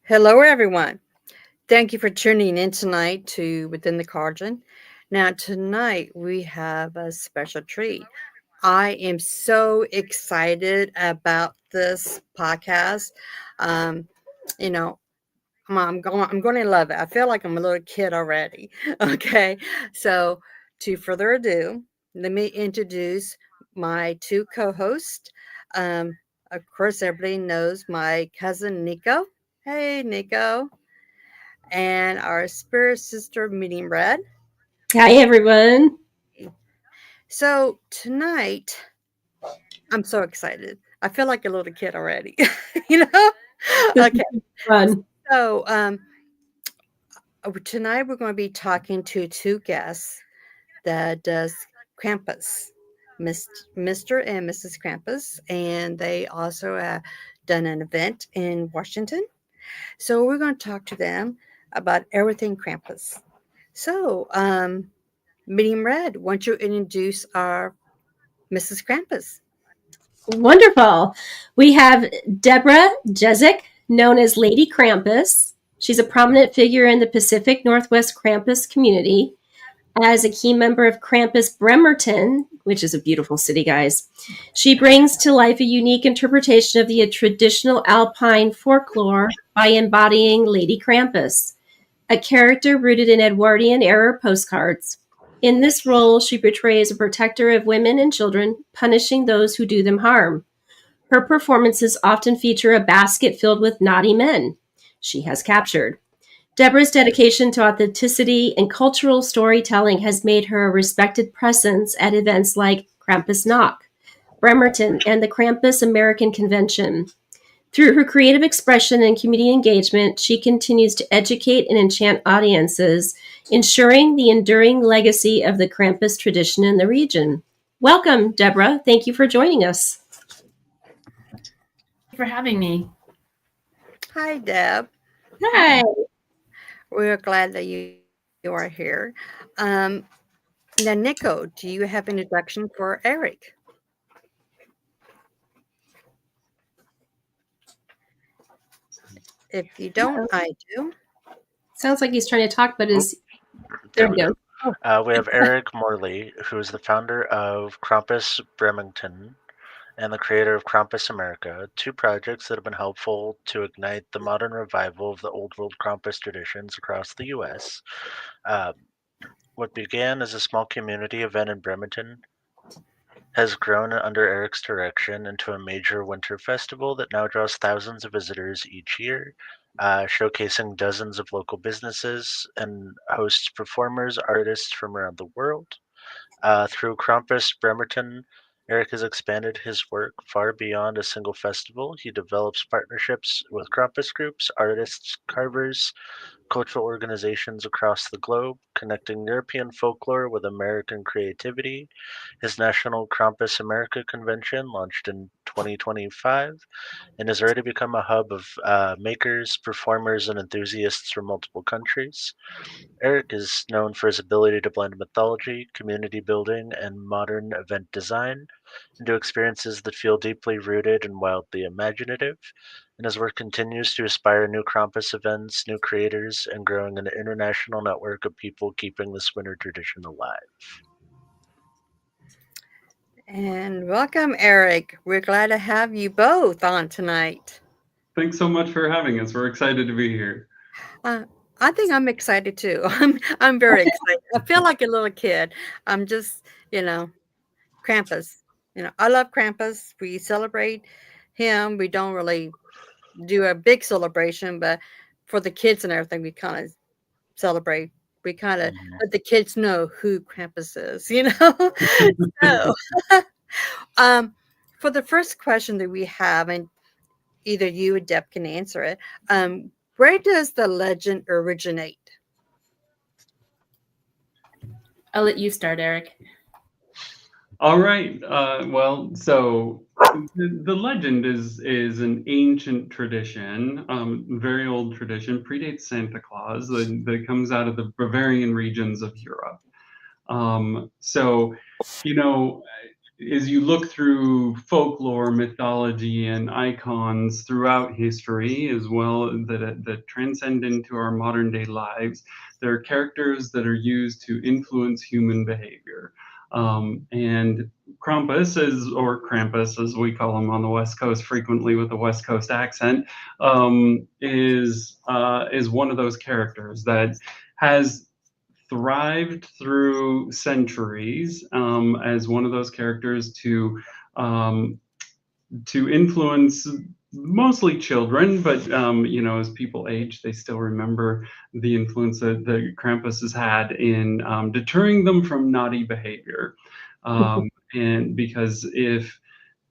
Hello, everyone. Thank you for tuning in tonight to Within the Cauldron. Now, tonight we have a special treat. I am so excited about this podcast. Um, you know, I'm going to love it. I feel like I'm a little kid already. Okay, so to further ado, let me introduce my two co-hosts. Um, of course, everybody knows my cousin Nico. Hey, Nico, and our spirit sister Medium Red. Hi, everyone. So tonight, I'm so excited. I feel like a little kid already. you know? This Okay. is fun. So tonight we're going to be talking to two guests that does Krampus, Mr. and Mrs. Krampus, and they also done an event in Washington. So we're going to talk to them about everything Krampus. So, Medium Red, why don't you introduce our Mrs. Krampus? Wonderful. We have Deborah Jezik, known as Lady Krampus. She's a prominent figure in the Pacific Northwest Krampus community. As a key member of Krampus Bremerton, which is a beautiful city, guys, she brings to life a unique interpretation of the traditional Alpine folklore by embodying Lady Krampus, a character rooted in Edwardian era postcards. In this role, she portrays a protector of women and children, punishing those who do them harm. Her performances often feature a basket filled with naughty men she has captured. Deborah's dedication to authenticity and cultural storytelling has made her a respected presence at events like Krampus Knock, Bremerton, and the Krampus American Convention. Through her creative expression and community engagement, she continues to educate and enchant audiences, ensuring the enduring legacy of the Krampus tradition in the region. Welcome, Deborah. Thank you for joining us. For having me. Hi, Deb. Hi. We're glad that you are here. Now, Nico, do you have an introduction for Eric? If you don't, I do. Sounds like he's trying to talk, but is there There we we go. go. We have Eric Morley, who is the founder of Krampus Bremerton and the creator of Krampus America, two projects that have been helpful to ignite the modern revival of the Old World Krampus traditions across the U.S. Uh, what began as a small community event in Bremerton has grown under Eric's direction into a major winter festival that now draws thousands of visitors each year, showcasing dozens of local businesses and hosts performers, artists from around the world. Through Krampus Bremerton, Eric has expanded his work far beyond a single festival. He develops partnerships with Krampus groups, artists, carvers, cultural organizations across the globe, connecting European folklore with American creativity. His National Krampus America convention launched in 2025 and has already become a hub of makers, performers, and enthusiasts from multiple countries. Eric is known for his ability to blend mythology, community building, and modern event design into experiences that feel deeply rooted and wildly imaginative. And his work continues to inspire new Krampus events, new creators, and growing an international network of people keeping this winter tradition alive. And welcome, Eric. We're glad to have you both on tonight. Thanks so much for having us. We're excited to be here. Uh, I think I'm excited too. I'm very excited. I feel like a little kid. I'm just, you know, Krampus. I love Krampus. We celebrate him. We don't really do a big celebration, but for the kids and everything, we kind of celebrate. We kind of Mhm. let the kids know who Krampus is. So, um, for the first question that we have, and either you or Deb can answer it, where does the legend originate? I'll let you start, Eric. All right. So the legend is an ancient tradition, very old tradition, predates Santa Claus, that comes out of the Bavarian regions of Europe. So, you know, as you look through folklore, mythology, and icons throughout history, as well that transcend into our modern day lives, there are characters that are used to influence human behavior. And Krampus, or Krampus as we call him on the West Coast, frequently with a West Coast accent, is one of those characters that has thrived through centuries as one of those characters to influence mostly children, but as people age, they still remember the influence that Krampus has had in deterring them from naughty behavior. And because if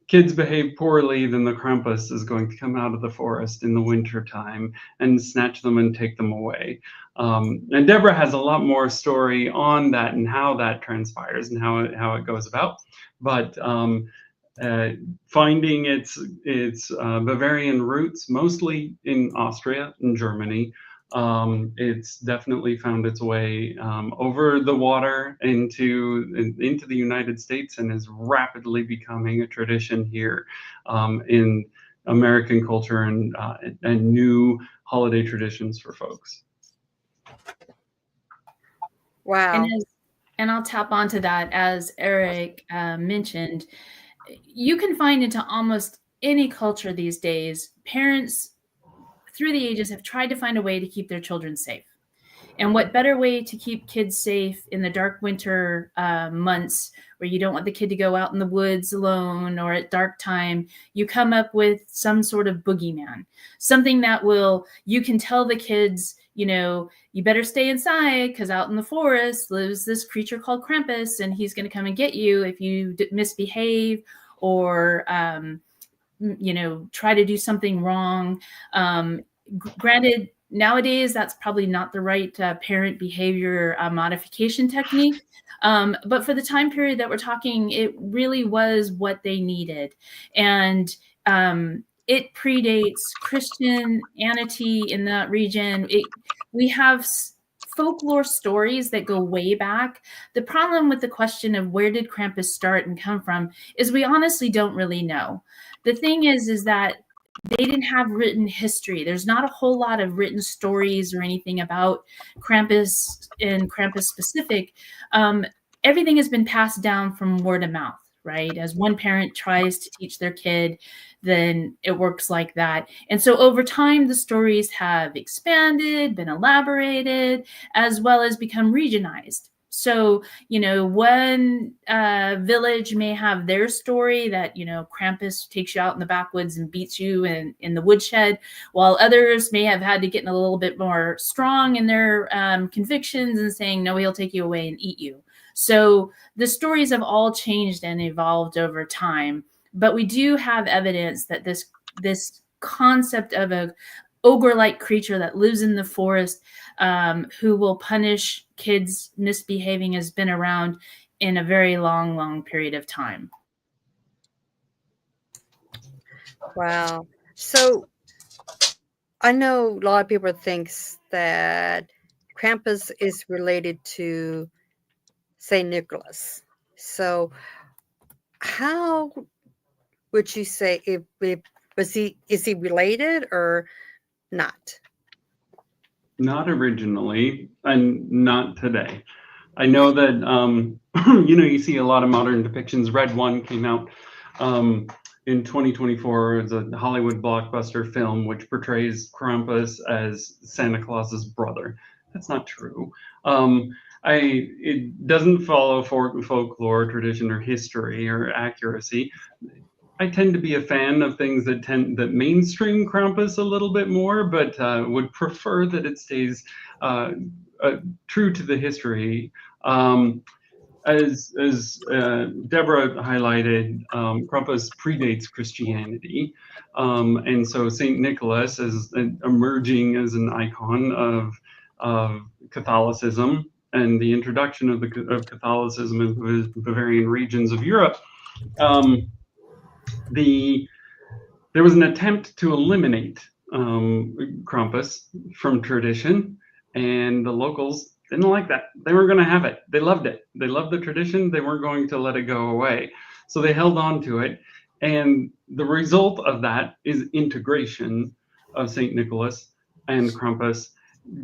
kids behave poorly, then the Krampus is going to come out of the forest in the winter time and snatch them and take them away. And Deborah has a lot more story on that and how that transpires and how it goes about. But finding its Bavarian roots, mostly in Austria and Germany, it's definitely found its way over the water into the United States and is rapidly becoming a tradition here in American culture and new holiday traditions for folks. Wow. And I'll tap onto that, as Eric mentioned. You can find into almost any culture these days, parents through the ages have tried to find a way to keep their children safe. And what better way to keep kids safe in the dark winter months where you don't want the kid to go out in the woods alone or at dark time? You come up with some sort of boogeyman, something that you can tell the kids, you better stay inside because out in the forest lives this creature called Krampus, and he's going to come and get you if you misbehave or, try to do something wrong. Granted, nowadays, that's probably not the right parent behavior modification technique. But for the time period that we're talking, it really was what they needed. And it predates Christianity in that region. We have folklore stories that go way back. The problem with the question of where did Krampus start and come from is we honestly don't really know. The thing is that they didn't have written history. There's not a whole lot of written stories or anything about Krampus and Krampus specific. Everything has been passed down from word of mouth, right? As one parent tries to teach their kid, then it works like that. And so over time, the stories have expanded, been elaborated, as well as become regionalized. So, one village may have their story that, Krampus takes you out in the backwoods and beats you in the woodshed, while others may have had to get a little bit more strong in their convictions and saying, no, he'll take you away and eat you. So the stories have all changed and evolved over time. But we do have evidence that this concept of a ogre-like creature that lives in the forest who will punish kids misbehaving has been around in a very long, long period of time. Wow. So I know a lot of people thinks that Krampus is related to St. Nicholas. So how would you say is he related or not? Not originally, and not today. I know that you see a lot of modern depictions. Red One came out in 2024 as a Hollywood blockbuster film which portrays Krampus as Santa Claus's brother. That's not true. It doesn't follow folklore, tradition, or history or accuracy. I tend to be a fan of things that mainstream Krampus a little bit more, but would prefer that it stays true to the history. As Deborah highlighted, Krampus predates Christianity, and so Saint Nicholas is emerging as an icon of Catholicism and the introduction of Catholicism in the Bavarian regions of Europe. There was an attempt to eliminate Krampus from tradition, and the locals didn't like that. They weren't going to have it. They loved it. They loved the tradition. They weren't going to let it go away. So they held on to it. And the result of that is integration of St. Nicholas and Krampus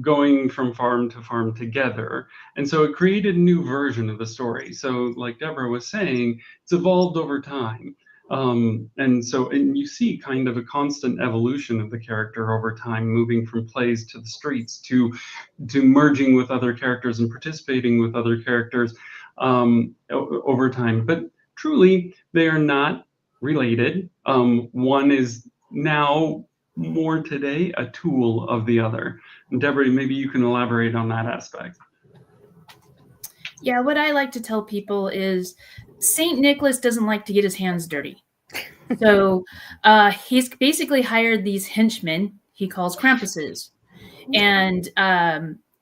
going from farm to farm together. And so it created a new version of the story. So, like Deborah was saying, it's evolved over time. And you see kind of a constant evolution of the character over time, moving from plays to the streets to merging with other characters and participating with other characters over time. But truly, they are not related. One is now more today a tool of the other. And Deborah, maybe you can elaborate on that aspect. Yeah, what I like to tell people is St. Nicholas doesn't like to get his hands dirty. So he's basically hired these henchmen he calls Krampuses. And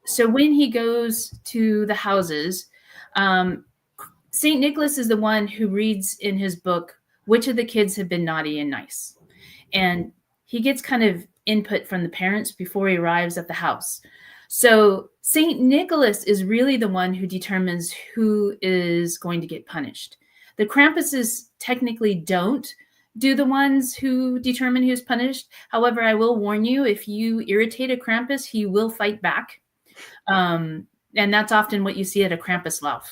so when he goes to the houses, St. Nicholas is the one who reads in his book which of the kids have been naughty and nice. And he gets kind of input from the parents before he arrives at the house. So St. Nicholas is really the one who determines who is going to get punished. The Krampuses technically don't do the ones who determine who's punished. However, I will warn you, if you irritate a Krampus, he will fight back. And that's often what you see at a Krampuslauf.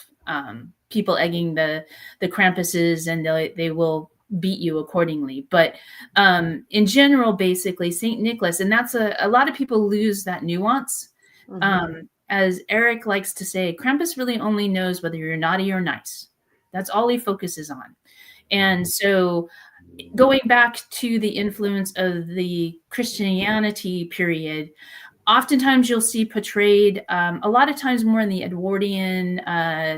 People egging the Krampuses, and they will beat you accordingly. But in general, basically, St. Nicholas, and that's a lot of people lose that nuance. As Eric likes to say, Krampus really only knows whether you're naughty or nice. That's all he focuses on. And so going back to the influence of the Christianity period, oftentimes you'll see portrayed, a lot of times more in the Edwardian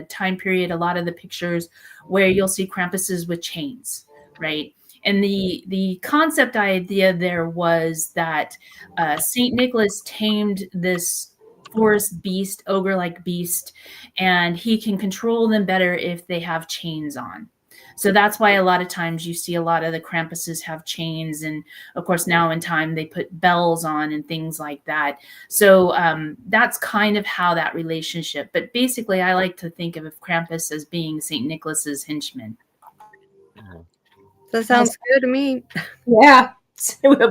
time period, a lot of the pictures where you'll see Krampuses with chains, right? And the concept idea there was that St. Nicholas tamed this forest beast, ogre-like beast, and he can control them better if they have chains on. So that's why a lot of times you see a lot of the Krampuses have chains. And of course, now in time, they put bells on and things like that. So that's kind of how that relationship. But basically, I like to think of Krampus as being St. Nicholas's henchman. That sounds good to me. Yeah,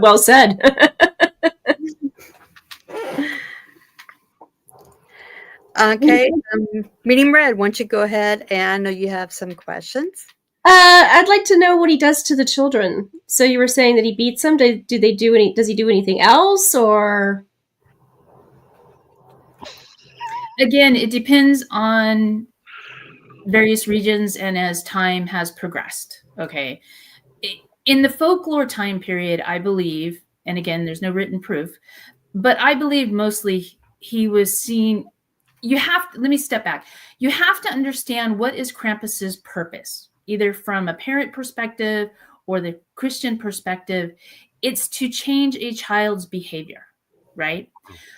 well said. Okay, Meeting Red, why don't you go ahead? And I know you have some questions. I'd like to know what he does to the children. So you were saying that he beats them. Does he do anything else, or? Again, it depends on various regions and as time has progressed. Okay. In the folklore time period, I believe, and again, there's no written proof, but I believe mostly he was seen. Let me step back. You have to understand what is Krampus's purpose, either from a parent perspective or the Christian perspective. It's to change a child's behavior, right?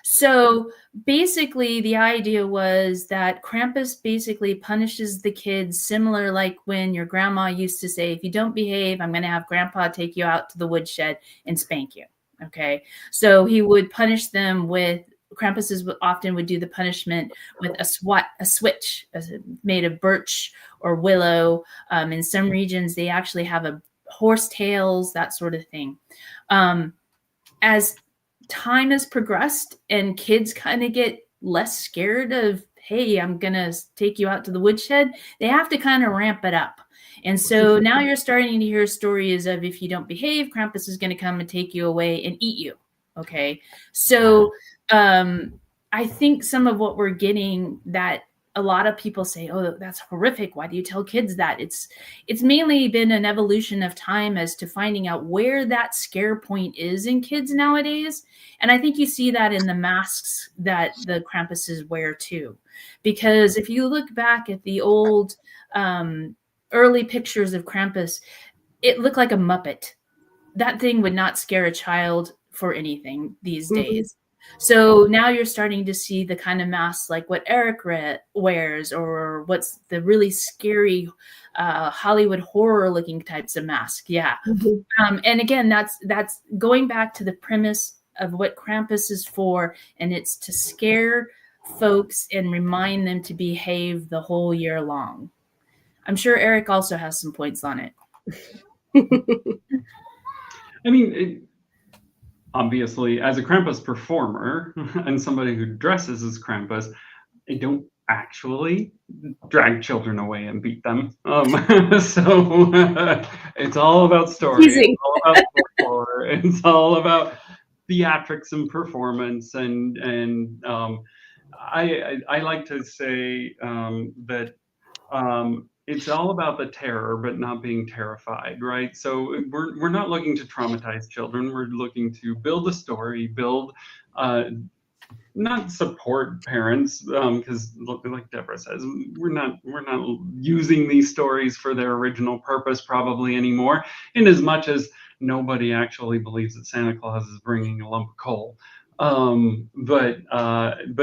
So basically the idea was that Krampus basically punishes the kids similar like when your grandma used to say, if you don't behave, I'm going to have grandpa take you out to the woodshed and spank you. Okay. So he would punish them with, Krampuses often would do the punishment with a switch made of birch or willow. In some regions, they actually have a horse tails, that sort of thing. As time has progressed and kids kind of get less scared of, hey, I'm going to take you out to the woodshed, they have to kind of ramp it up. And so now you're starting to hear stories of, if you don't behave, Krampus is going to come and take you away and eat you. Okay. So I think some of what we're getting, that a lot of people say, oh, that's horrific. Why do you tell kids that? It's mainly been an evolution of time as to finding out where that scare point is in kids nowadays. And I think you see that in the masks that the Krampuses wear too. Because if you look back at the old early pictures of Krampus, it looked like a Muppet. That thing would not scare a child for anything these days. So now you're starting to see the kind of masks like what Eric wears, or what's the really scary Hollywood horror looking types of masks. Yeah. And again, that's going back to the premise of what Krampus is for. And it's to scare folks and remind them to behave the whole year long. I'm sure Eric also has some points on it. I mean, obviously, as a Krampus performer and somebody who dresses as Krampus, I don't actually drag children away and beat them. So it's all about story. Teasing. It's all about folklore. It's all about theatrics and performance. And I like to say that it's all about the terror, but not being terrified, right? So we're not looking to traumatize children. We're looking to build a story, build not support parents, because like Deborah says, we're not using these stories for their original purpose probably anymore, in as much as nobody actually believes that Santa Claus is bringing a lump of coal. But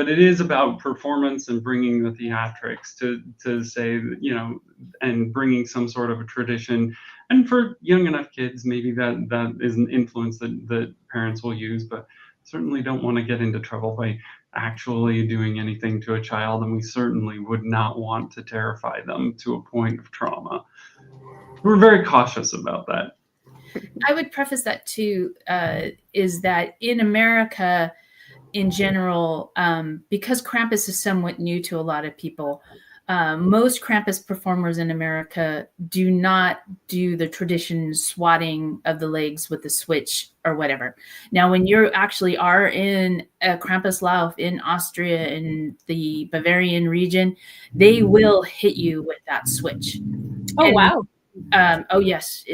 it is about performance and bringing the theatrics to say, you know, and bringing some sort of a tradition. And for young enough kids, maybe that is an influence that parents will use, but certainly don't want to get into trouble by actually doing anything to a child, and we certainly would not want to terrify them to a point of trauma. We're very cautious about that. I would preface that too, is that in America in general, because Krampus is somewhat new to a lot of people, most Krampus performers in America do not do the tradition swatting of the legs with the switch or whatever. Now, when you actually are in a Krampuslauf in Austria, in the Bavarian region, they will hit you with that switch. Oh, and, wow. Oh, yes.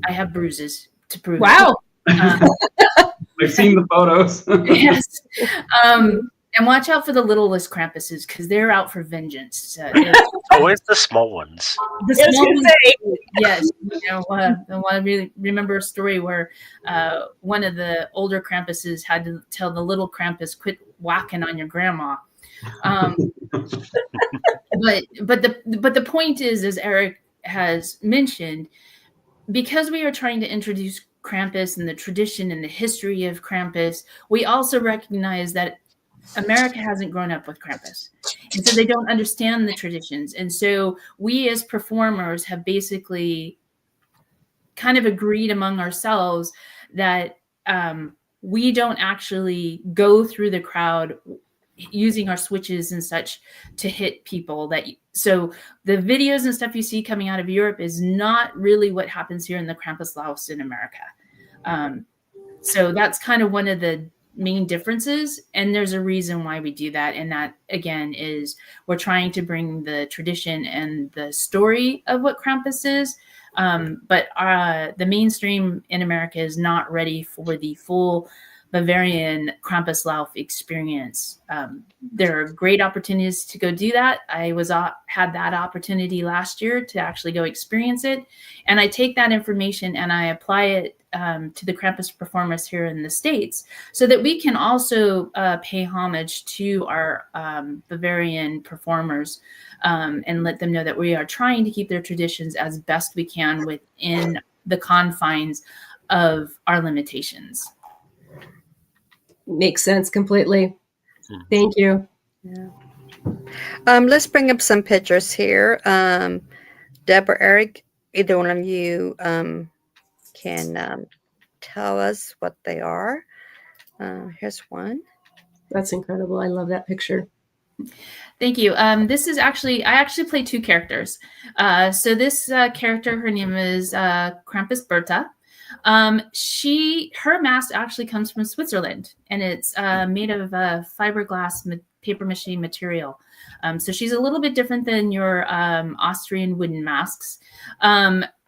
I have bruises to prove wow. it. I've seen the photos. Yes. And watch out for the littlest Krampuses, because they're out for vengeance. Always the small ones. The small ones, yes. You know, I want to really remember a story where one of the older Krampuses had to tell the little Krampus, "Quit whacking on your grandma." But the point is, as Eric has mentioned, because we are trying to introduce Krampus and the tradition and the history of Krampus, we also recognize that America hasn't grown up with Krampus. And so they don't understand the traditions. And so we as performers have basically kind of agreed among ourselves that we don't actually go through the crowd using our switches and such to hit people. So the videos and stuff you see coming out of Europe is not really what happens here in the Krampuslauf in America. So that's kind of one of the main differences, and there's a reason why we do that, and that again is we're trying to bring the tradition and the story of what Krampus is, but the mainstream in America is not ready for the full Bavarian Krampuslauf experience. There are great opportunities to go do that. I had that opportunity last year to actually go experience it, and I take that information and I apply it to the Krampus performers here in the States, so that we can also pay homage to our Bavarian performers and let them know that we are trying to keep their traditions as best we can within the confines of our limitations. Makes sense completely. Thank you. Yeah. Let's bring up some pictures here. Deborah, Eric, either one of you can tell us what they are. Here's one. That's incredible. I love that picture. Thank you. This is I actually play two characters. So this character, her name is Krampus Berta. Her mask actually comes from Switzerland, and it's made of fiberglass paper mache material. So she's a little bit different than your Austrian wooden masks.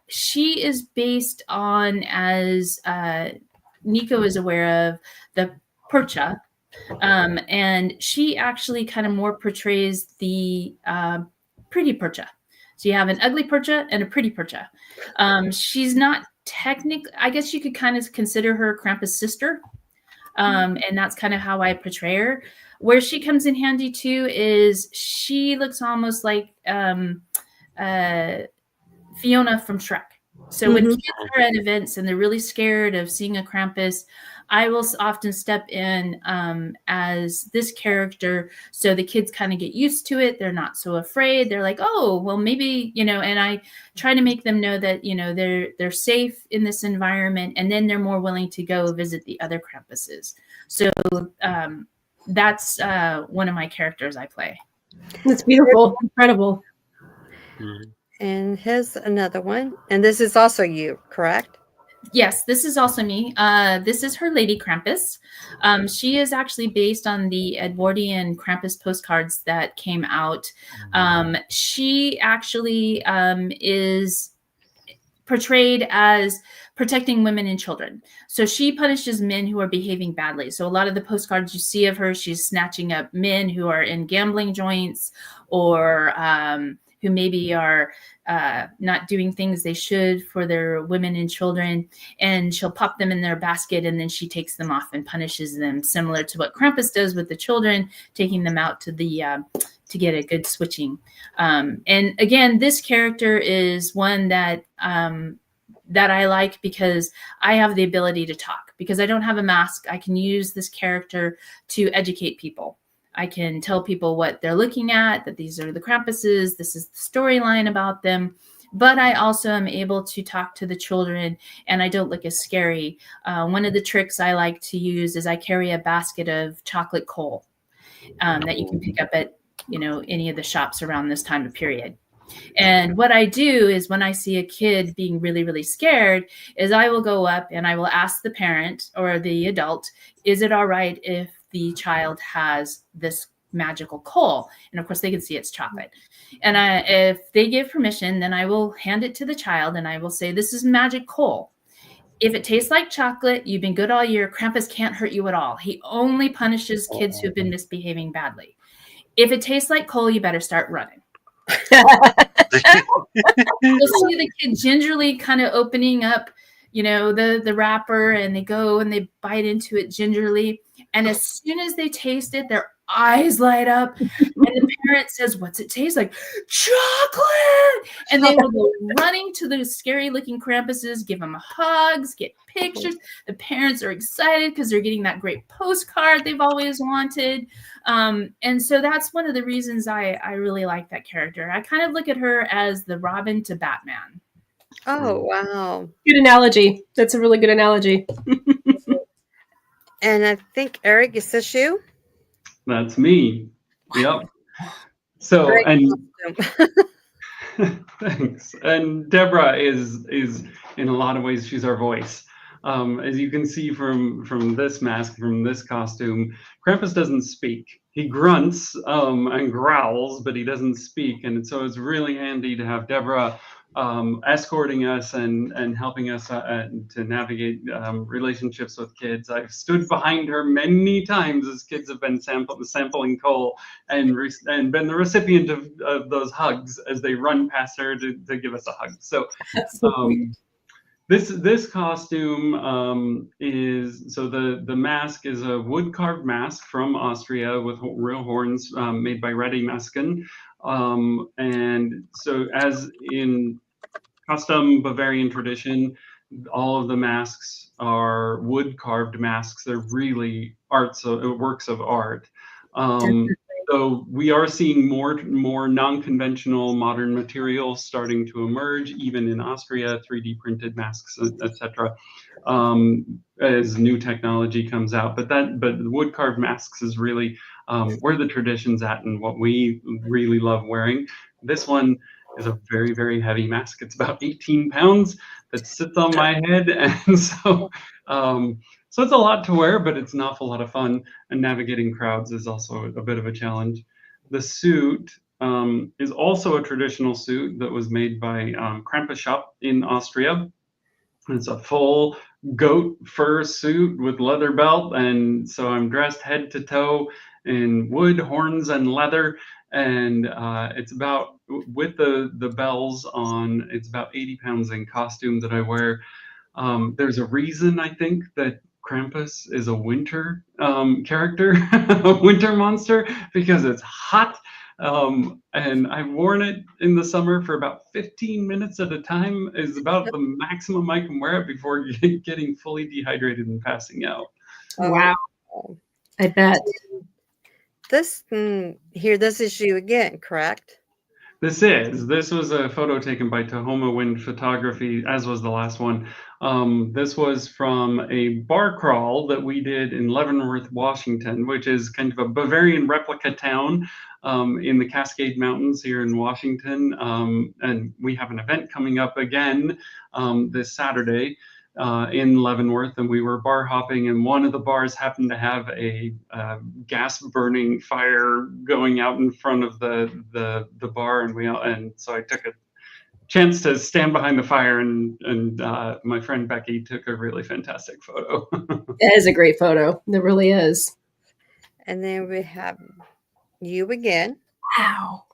She is based on, as Nico is aware of, the Percha. And she actually kind of more portrays the pretty Percha. So you have an ugly Percha and a pretty Percha. She's not technically, I guess you could kind of consider her Krampus' sister. And that's kind of how I portray her. Where she comes in handy too is she looks almost like Fiona from Shrek. So when kids are at events and they're really scared of seeing a Krampus, I will often step in as this character, so the kids kind of get used to it. They're not so afraid. They're like, oh, well, maybe, and I try to make them know that, they're safe in this environment, and then they're more willing to go visit the other Krampuses. So that's one of my characters I play. That's beautiful. Incredible. Mhm. And here's another one. And this is also you, correct? Yes, this is also me. This is her Lady Krampus. She is actually based on the Edwardian Krampus postcards that came out. She actually is portrayed as protecting women and children. So she punishes men who are behaving badly. So a lot of the postcards you see of her, she's snatching up men who are in gambling joints, or who maybe are not doing things they should for their women and children, and she'll pop them in their basket, and then she takes them off and punishes them, similar to what Krampus does with the children, taking them out to the to get a good switching. And again, this character is one that that I like because I have the ability to talk. Because I don't have a mask, I can use this character to educate people. I can tell people what they're looking at, that these are the Krampuses, this is the storyline about them. But I also am able to talk to the children, and I don't look as scary. One of the tricks I like to use is I carry a basket of chocolate coal that you can pick up at any of the shops around this time of period. And what I do is, when I see a kid being really, really scared, is I will go up and I will ask the parent or the adult, is it all right if the child has this magical coal? And of course they can see it's chocolate. And if they give permission, then I will hand it to the child and I will say, this is magic coal. If it tastes like chocolate, you've been good all year. Krampus can't hurt you at all. He only punishes kids who have been misbehaving badly. If it tastes like coal, you better start running. You'll see the kid gingerly kind of opening up, the wrapper, and they go and they bite into it gingerly. And as soon as they taste it, their eyes light up. And the parent says, what's it taste like? Chocolate! And they will go running to the scary looking Krampuses, give them hugs, get pictures. The parents are excited because they're getting that great postcard they've always wanted. And so that's one of the reasons I really like that character. I kind of look at her as the Robin to Batman. Oh, wow. Good analogy. That's a really good analogy. And I think, Eric, is this you? That's me. Yep. So, Great and thanks. And Deborah is in a lot of ways, she's our voice. As you can see from this mask, from this costume, Krampus doesn't speak. He grunts and growls, but he doesn't speak. And so it's really handy to have Deborah escorting us and helping us to navigate relationships with kids. I've stood behind her many times as kids have been sampling coal and been the recipient of those hugs as they run past her to give us a hug. So this costume is, so the mask is a wood carved mask from Austria with real horns made by Ready Masken. And so, as in custom Bavarian tradition, all of the masks are wood carved masks. They're really works of art. So we are seeing more non-conventional modern materials starting to emerge, even in Austria, 3D printed masks, etc. As new technology comes out. But the wood carved masks is really where the tradition's at and what we really love wearing. This one is a very, very heavy mask. It's about 18 pounds that sits on my head, and so it's a lot to wear, but it's an awful lot of fun. And navigating crowds is also a bit of a challenge. The suit is also a traditional suit that was made by Krampus shop in Austria. It's a full goat fur suit with leather belt, and so I'm dressed head to toe in wood, horns, and leather. And it's about, with the bells on, it's about 80 pounds in costume that I wear. There's a reason, I think, that Krampus is a winter character, a winter monster, because it's hot And I've worn it in the summer for about 15 minutes at a time is about the maximum I can wear it before getting fully dehydrated and passing out. Wow. Oh. I bet. This this is you again, correct? This was a photo taken by Tahoma Wind Photography, as was the last one. This was from a bar crawl that we did in Leavenworth, Washington, which is kind of a Bavarian replica town in the Cascade Mountains here in Washington. And we have an event coming up again this Saturday in Leavenworth, and we were bar hopping, and one of the bars happened to have a gas burning fire going out in front of the bar, and so I took a chance to stand behind the fire, and my friend Becky took a really fantastic photo. That is a great photo. It really is. And then we have you again. Wow.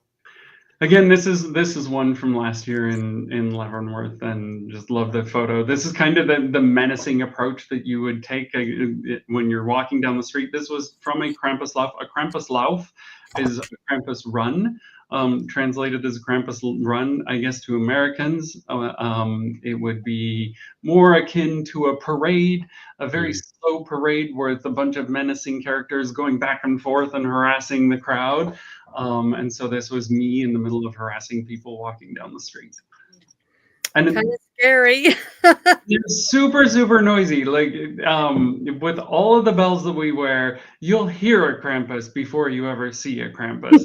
Again, this is one from last year in Leavenworth, and just love the photo. This is kind of the menacing approach that you would take when you're walking down the street. This was from a Krampus Lauf. A Krampus Lauf is a Krampus run, translated as a Krampus run, I guess, to Americans. It would be more akin to a parade, a very slow parade where it's a bunch of menacing characters going back and forth and harassing the crowd. And so this was me in the middle of harassing people walking down the street. And kind of scary. It's super, super noisy. Like with all of the bells that we wear, you'll hear a Krampus before you ever see a Krampus.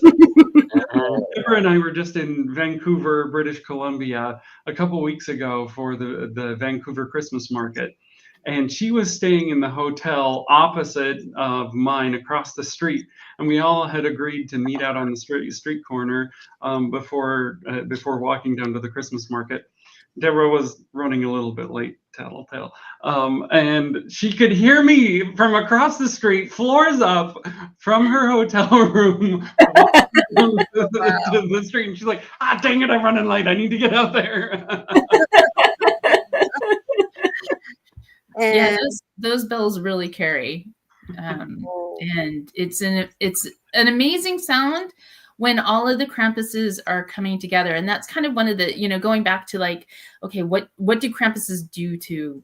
Deborah and I were just in Vancouver, British Columbia, a couple weeks ago for the Vancouver Christmas market. And she was staying in the hotel opposite of mine across the street. And we all had agreed to meet out on the street corner before walking down to the Christmas market. Deborah was running a little bit late, tattletale. And she could hear me from across the street, floors up, from her hotel room to the street. And she's like, dang it, I'm running late. I need to get out there. Yeah, those bells really carry, and it's an amazing sound when all of the Krampuses are coming together. And that's kind of one of the, going back to like, okay, what do Krampuses do to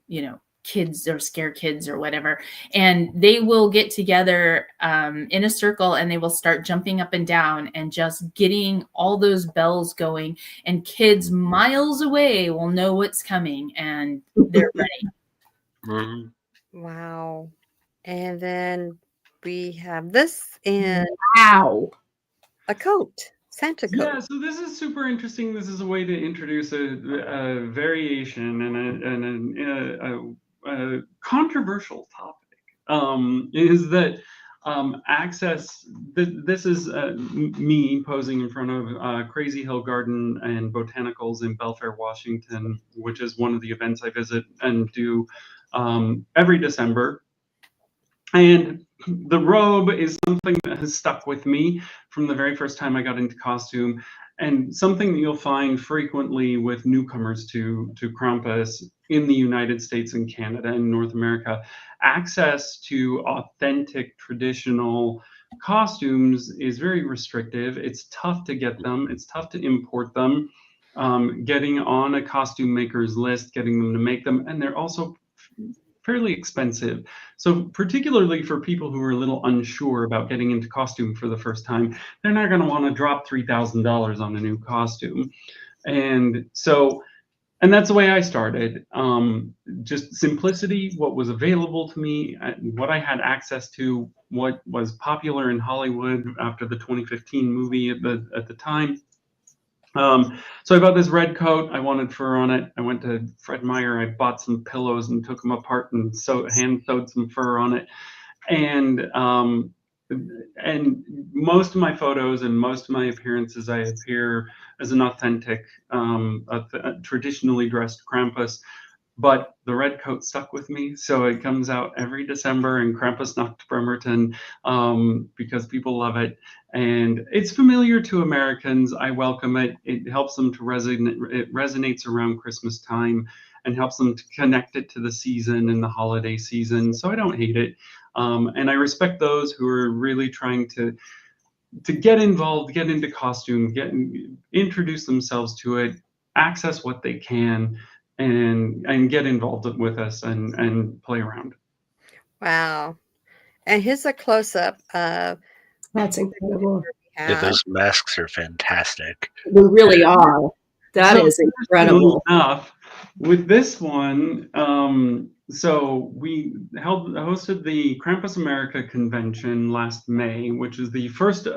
kids or scare kids or whatever? And they will get together in a circle, and they will start jumping up and down and just getting all those bells going, and kids miles away will know what's coming and they're ready. Mm-hmm. Wow. And then we have this and wow, a coat, Santa coat. Yeah, so this is super interesting. This is a way to introduce a variation and a controversial topic. Is that access? This is me posing in front of Crazy Hill Garden and Botanicals in Belfair, Washington, which is one of the events I visit and do every December. And the robe is something that has stuck with me from the very first time I got into costume, and something that you'll find frequently with newcomers to Krampus in the United States and Canada and North America. Access to authentic traditional costumes is very restrictive. It's tough to get them. It's tough to import them. Getting on a costume maker's list, getting them to make them, and they're also fairly expensive. So particularly for people who are a little unsure about getting into costume for the first time, they're not going to want to drop $3,000 on a new costume. And that's the way I started. Just simplicity, what was available to me, what I had access to, what was popular in Hollywood after the 2015 movie at the time. So I bought this red coat. I wanted fur on it. I went to Fred Meyer. I bought some pillows and took them apart and hand sewed some fur on it. And most of my photos and most of my appearances, I appear as an authentic, traditionally dressed Krampus. But the red coat stuck with me, so it comes out every December in Krampusnacht Bremerton because people love it, and it's familiar to Americans. I welcome it. It helps them to resonate. It resonates around Christmas time and helps them to connect it to the season and the holiday season. So I don't hate it, and I respect those who are really trying to to get involved, get into costume, introduce themselves to it, access what they can, and get involved with us and play around. Wow. And here's a close-up of That's incredible. Yeah, those masks are fantastic. They really are. That is incredible. Enough. With this one, so we hosted the Krampus America convention last May, which is the first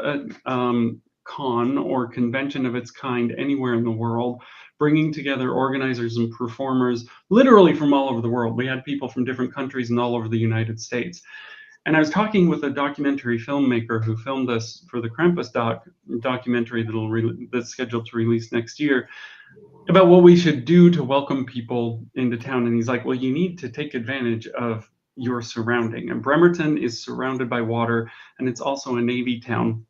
con or convention of its kind anywhere in the world, bringing together organizers and performers literally from all over the world. We had people from different countries and all over the United States. And I was talking with a documentary filmmaker who filmed us for the Krampus documentary that's scheduled to release next year, about what we should do to welcome people into town. And he's like, well, you need to take advantage of your surrounding. And Bremerton is surrounded by water, and it's also a Navy town.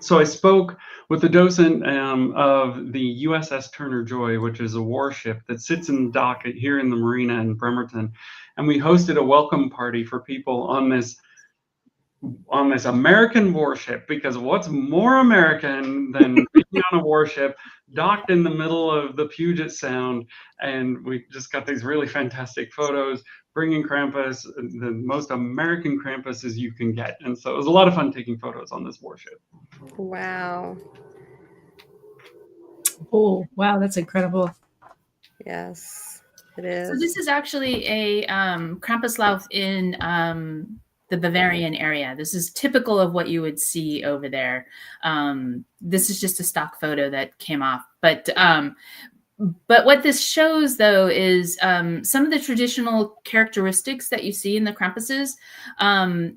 So I spoke with the docent of the USS Turner Joy, which is a warship that sits in the dock here in the marina in Bremerton. And we hosted a welcome party for people on this American warship, because what's more American than being on a warship docked in the middle of the Puget Sound? And we just got these really fantastic photos, bringing Krampus, the most American Krampus as you can get. And so it was a lot of fun taking photos on this warship. Wow. Oh, wow, that's incredible. Yes, it is. So this is actually a Krampuslauf in the Bavarian area. This is typical of what you would see over there. This is just a stock photo that came off. But what this shows, though, is some of the traditional characteristics that you see in the Krampuses.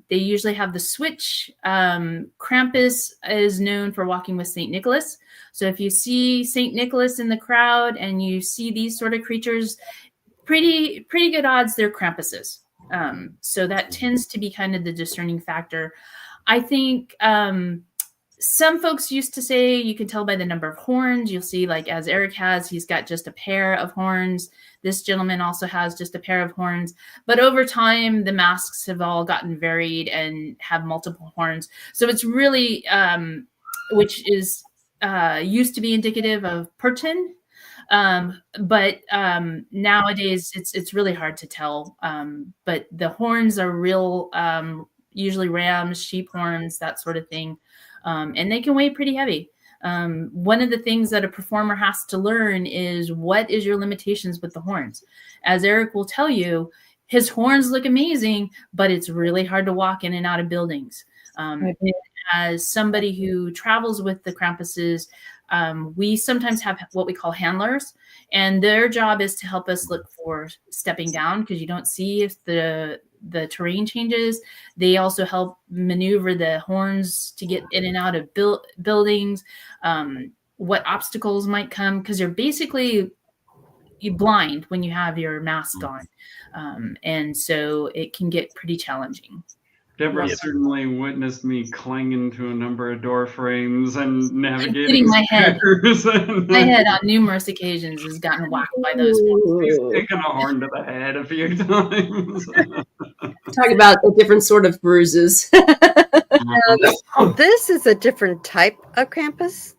They usually have the switch. Krampus is known for walking with St. Nicholas. So if you see St. Nicholas in the crowd and you see these sort of creatures, pretty good odds they're Krampuses. So that tends to be kind of the discerning factor. I think some folks used to say you can tell by the number of horns. You'll see, like, as Eric has, he's got just a pair of horns. This gentleman also has just a pair of horns. But over time, the masks have all gotten varied and have multiple horns. So it's really, which is used to be indicative of Pertin. But nowadays it's really hard to tell. But the horns are real, usually rams, sheep horns, that sort of thing. And they can weigh pretty heavy. One of the things that a performer has to learn is, what is your limitations with the horns? As Eric will tell you, his horns look amazing, but it's really hard to walk in and out of buildings. As somebody who travels with the Krampuses, we sometimes have what we call handlers, and their job is to help us look for stepping down, because you don't see if the terrain changes. They also help maneuver the horns to get in and out of buildings, what obstacles might come, because you're basically blind when you have your mask on. And so it can get pretty challenging. Deborah certainly witnessed me clanging to a number of door frames and navigating my head. And my head on numerous occasions has gotten whacked by those horns. He's taken a horn to the head a few times. Talk about a different sort of bruises. This is a different type of Krampus.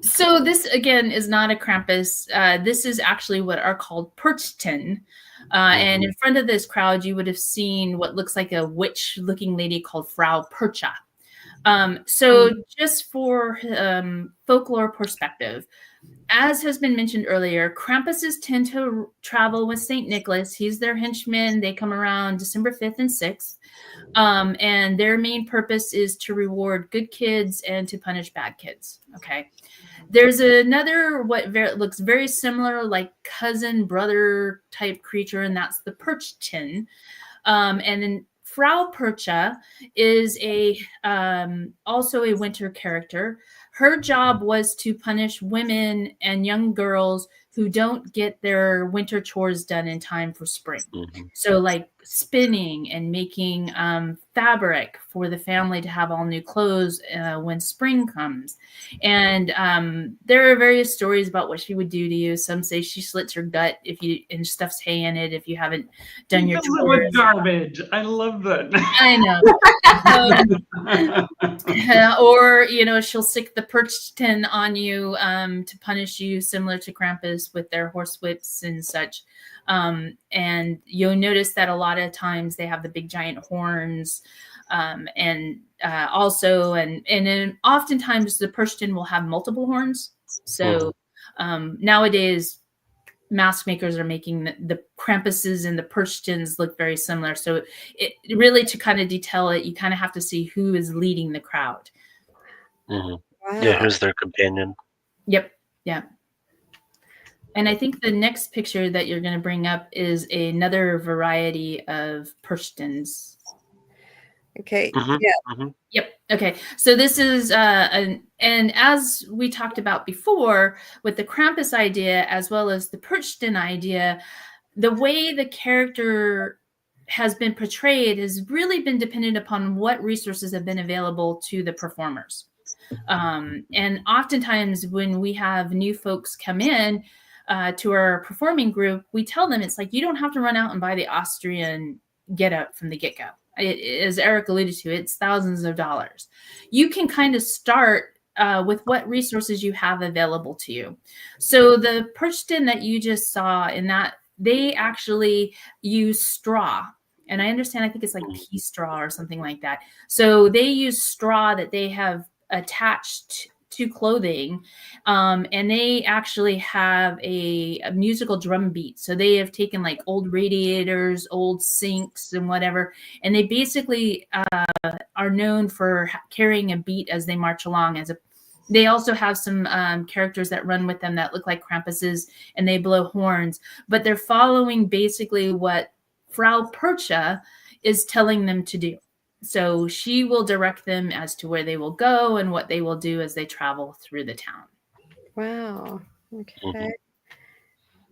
So this, again, is not a Krampus. This is actually what are called Perchten. And in front of this crowd, you would have seen what looks like a witch-looking lady called Frau Percha. So just for folklore perspective, as has been mentioned earlier, Krampuses tend to travel with St. Nicholas. He's their henchman. They come around December 5th and 6th. And their main purpose is to reward good kids and to punish bad kids. Okay. There's another looks very similar, like cousin brother type creature, and that's the Perchten. And then Frau Percha is also a winter character. Her job was to punish women and young girls who don't get their winter chores done in time for spring. So like spinning and making fabric for the family to have all new clothes when spring comes. And there are various stories about what she would do to you. Some say she slits your gut if you and stuffs hay in it if you haven't done your chores. Garbage. I love that. I know. Or, you know, she'll stick the perch tin on you to punish you, similar to Krampus with their horse whips and such. And you'll notice that a lot of times they have the big giant horns. And oftentimes the perch tin will have multiple horns. So nowadays, mask makers are making the Krampuses and the perch tins look very similar. So it really, to kind of detail it, you kind of have to see who is leading the crowd. Wow. Yeah, who's their companion? Yep. Yeah. And I think the next picture that you're going to bring up is another variety of perch tins. Okay. Yeah. Yep. Okay. So this is and as we talked about before with the Krampus idea as well as the Perchton idea, the way the character has been portrayed has really been dependent upon what resources have been available to the performers. And oftentimes when we have new folks come in to our performing group, we tell them it's like, you don't have to run out and buy the Austrian getup from the get-go. As Eric alluded to, it's thousands of dollars. You can kind of start with what resources you have available to you. So the perch tin that you just saw in that, they actually use straw. And I understand, I think it's like pea straw or something like that. So they use straw that they have attached to clothing, and they actually have a musical drum beat. So they have taken like old radiators, old sinks and whatever, and they basically are known for carrying a beat as they march along. They also have some characters that run with them that look like Krampuses, and they blow horns, but they're following basically what Frau Percha is telling them to do. So she will direct them as to where they will go and what they will do as they travel through the town. Wow. Okay.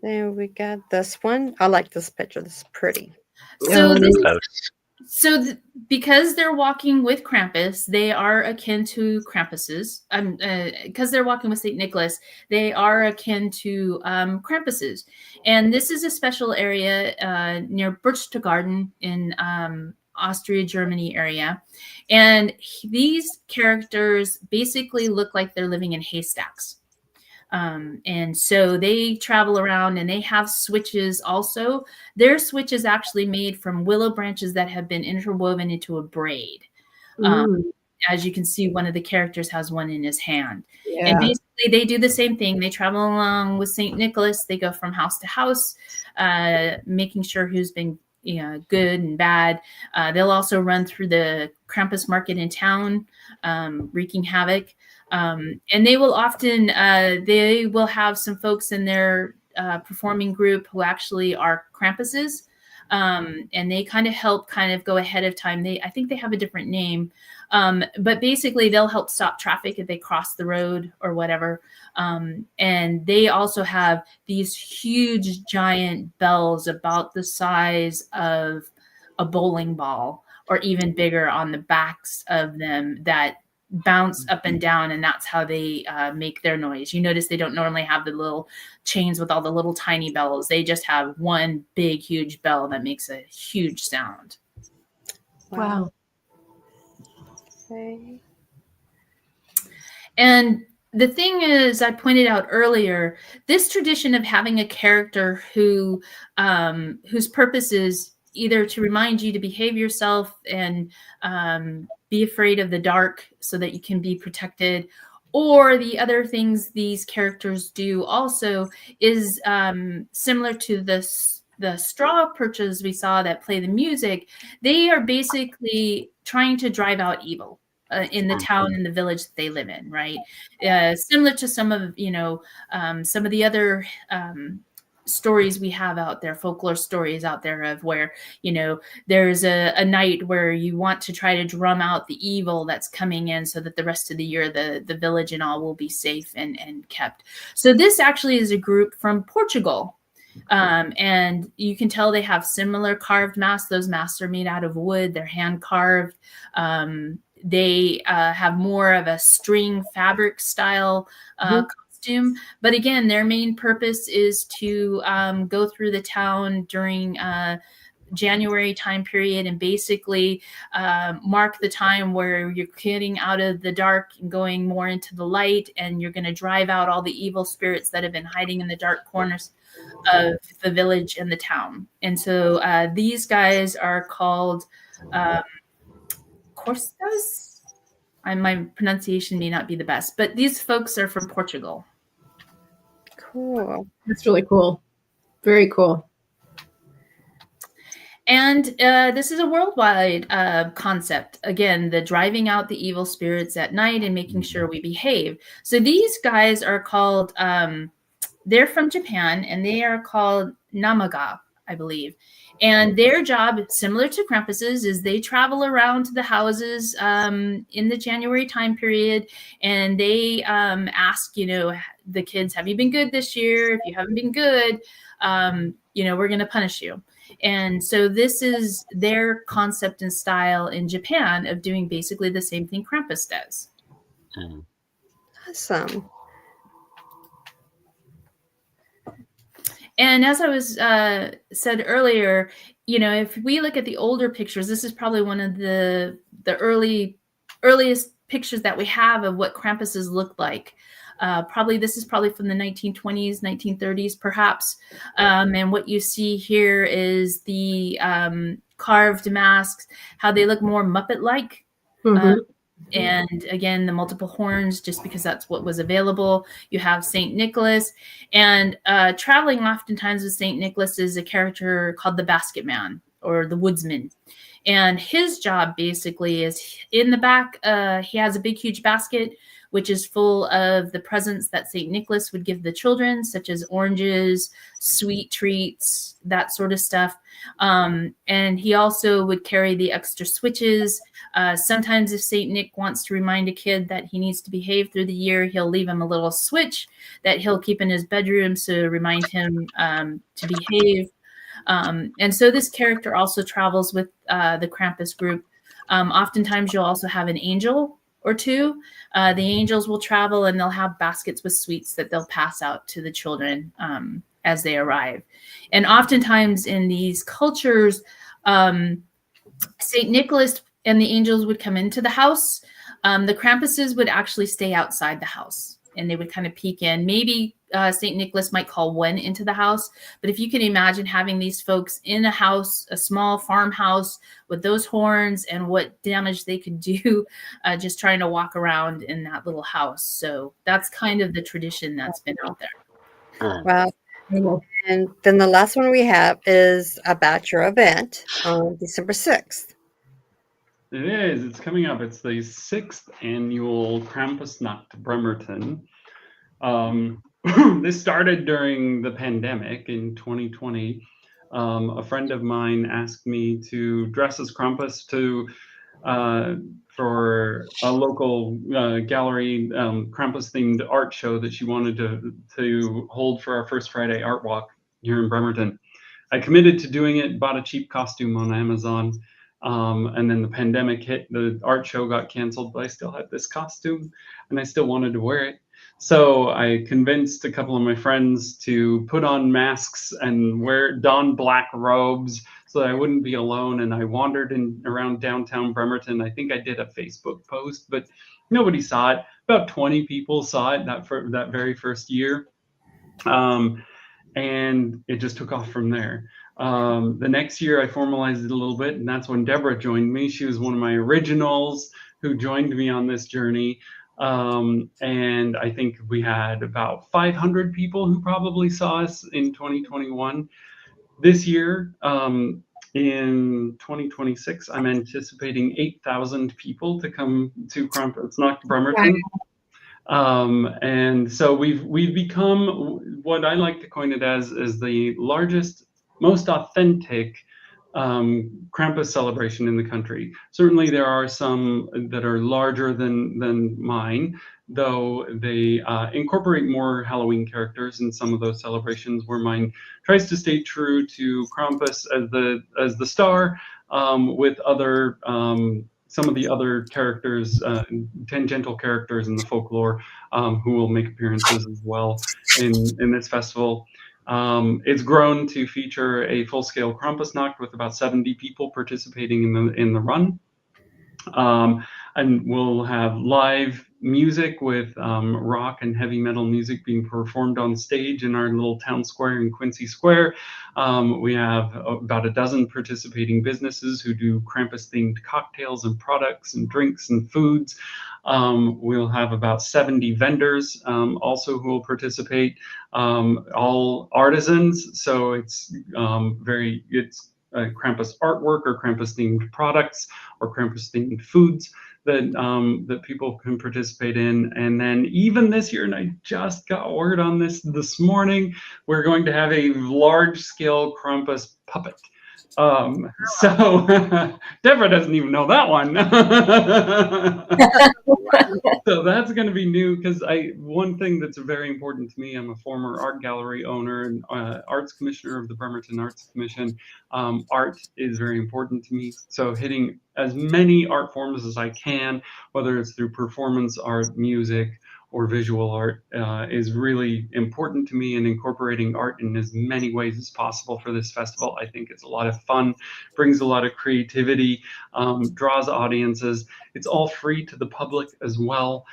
Then we got this one. I like this picture. This is pretty. Because they're walking with Krampus, they are akin to Krampuses. Because they're walking with St. Nicholas, they are akin to Krampuses. And this is a special area near Berchtesgaden in Austria, Germany area. And these characters basically look like they're living in haystacks. And so they travel around and they have switches also. Their switch is actually made from willow branches that have been interwoven into a braid. As you can see, one of the characters has one in his hand. Yeah. And basically they do the same thing. They travel along with St. Nicholas. They go from house to house, making sure who's been good and bad. They'll also run through the Krampus market in town, wreaking havoc. And they will often, they will have some folks in their performing group who actually are Krampuses. And they kind of help go ahead of time. I think they have a different name. But basically they'll help stop traffic if they cross the road or whatever. And they also have these huge giant bells about the size of a bowling ball or even bigger on the backs of them that bounce up and down, and that's how they make their noise. You notice they don't normally have the little chains with all the little tiny bells. They just have one big huge bell that makes a huge sound. Wow. Okay. And the thing is, I pointed out earlier, this tradition of having a character whose purpose is either to remind you to behave yourself and be afraid of the dark so that you can be protected, or the other things these characters do also is similar to the straw perches we saw that play the music. They are basically trying to drive out evil in the town and the village that they live in, right? Similar to some of the other stories we have out there, folklore stories out there of where, there's a night where you want to try to drum out the evil that's coming in so that the rest of the year, the village and all will be safe and kept. So this actually is a group from Portugal. And you can tell they have similar carved masks. Those masks are made out of wood. They're hand carved. They have more of a string fabric style costume. But again, their main purpose is to go through the town during January time period and basically mark the time where you're getting out of the dark and going more into the light, and you're going to drive out all the evil spirits that have been hiding in the dark corners of the village and the town. And so these guys are called Corstas. My pronunciation may not be the best, but these folks are from Portugal. Cool. That's really cool. Very cool. And this is a worldwide concept. Again, the driving out the evil spirits at night and making sure we behave. So these guys are called, they're from Japan, and they are called Namaga, I believe. And their job, similar to Krampus's, is they travel around to the houses in the January time period, and they ask, the kids, have you been good this year? If you haven't been good, we're going to punish you. And so this is their concept and style in Japan of doing basically the same thing Krampus does. Awesome. And as I was said earlier, if we look at the older pictures, this is probably one of the earliest pictures that we have of what Krampuses looked like. This is probably from the 1920s, 1930s, perhaps. And what you see here is the carved masks, how they look more Muppet-like. And again, the multiple horns, just because that's what was available. You have St. Nicholas, and traveling oftentimes with St. Nicholas is a character called the Basket Man or the Woodsman. And his job basically is in the back. He has a big, huge basket, which is full of the presents that St. Nicholas would give the children, such as oranges, sweet treats, that sort of stuff. And he also would carry the extra switches. Sometimes if St. Nick wants to remind a kid that he needs to behave through the year, he'll leave him a little switch that he'll keep in his bedroom to remind him to behave. And so this character also travels with the Krampus group. Oftentimes you'll also have an angel or two. The angels will travel, and they'll have baskets with sweets that they'll pass out to the children as they arrive. And oftentimes in these cultures, St. Nicholas and the angels would come into the house. The Krampuses would actually stay outside the house, and they would kind of peek in. Maybe St. Nicholas might call one into the house, but if you can imagine having these folks in a house, a small farmhouse with those horns and what damage they could do just trying to walk around in that little house. So that's kind of the tradition that's been out there. Wow. And then the last one we have is about your event on December 6th. It is. It's coming up. It's the 6th annual Krampusnacht Bremerton. This started during the pandemic in 2020. A friend of mine asked me to dress as Krampus for a local gallery Krampus-themed art show that she wanted to hold for our First Friday Art Walk here in Bremerton. I committed to doing it, bought a cheap costume on Amazon, and then the pandemic hit. The art show got canceled, but I still had this costume, and I still wanted to wear it. So I convinced a couple of my friends to put on masks and don black robes so that I wouldn't be alone. And I wandered around downtown Bremerton. I think I did a Facebook post, but nobody saw it. About 20 people saw it that very first year. And it just took off from there. The next year I formalized it a little bit, and that's when Deborah joined me. She was one of my originals who joined me on this journey. And I think we had about 500 people who probably saw us in 2021. This year, in 2026, I'm anticipating 8,000 people to come to Krampusnacht Bremerton. And so we've become what I like to coin it as the largest, most authentic Krampus celebration in the country. Certainly there are some that are larger than mine, though they incorporate more Halloween characters in some of those celebrations, where mine tries to stay true to Krampus as the star, with other some of the other characters, tangential characters in the folklore, who will make appearances as well in this festival. It's grown to feature a full-scale Krampusnacht with about 70 people participating in the run. And we'll have live music with rock and heavy metal music being performed on stage in our little town square in Quincy Square. We have about a dozen participating businesses who do Krampus-themed cocktails and products and drinks and foods. We'll have about 70 vendors also who will participate, all artisans. So it's Krampus artwork or Krampus-themed products or Krampus-themed foods that people can participate in. And then even this year, and I just got word on this morning, we're going to have a large-scale Krampus puppet. So Deborah doesn't even know that one. So that's going to be new, because one thing that's very important to me, I'm a former art gallery owner and arts commissioner of the Bremerton Arts Commission. Art is very important to me. So hitting as many art forms as I can, whether it's through performance art, music, or visual art, is really important to me, and incorporating art in as many ways as possible for this festival. I think it's a lot of fun, brings a lot of creativity, draws audiences. It's all free to the public as well,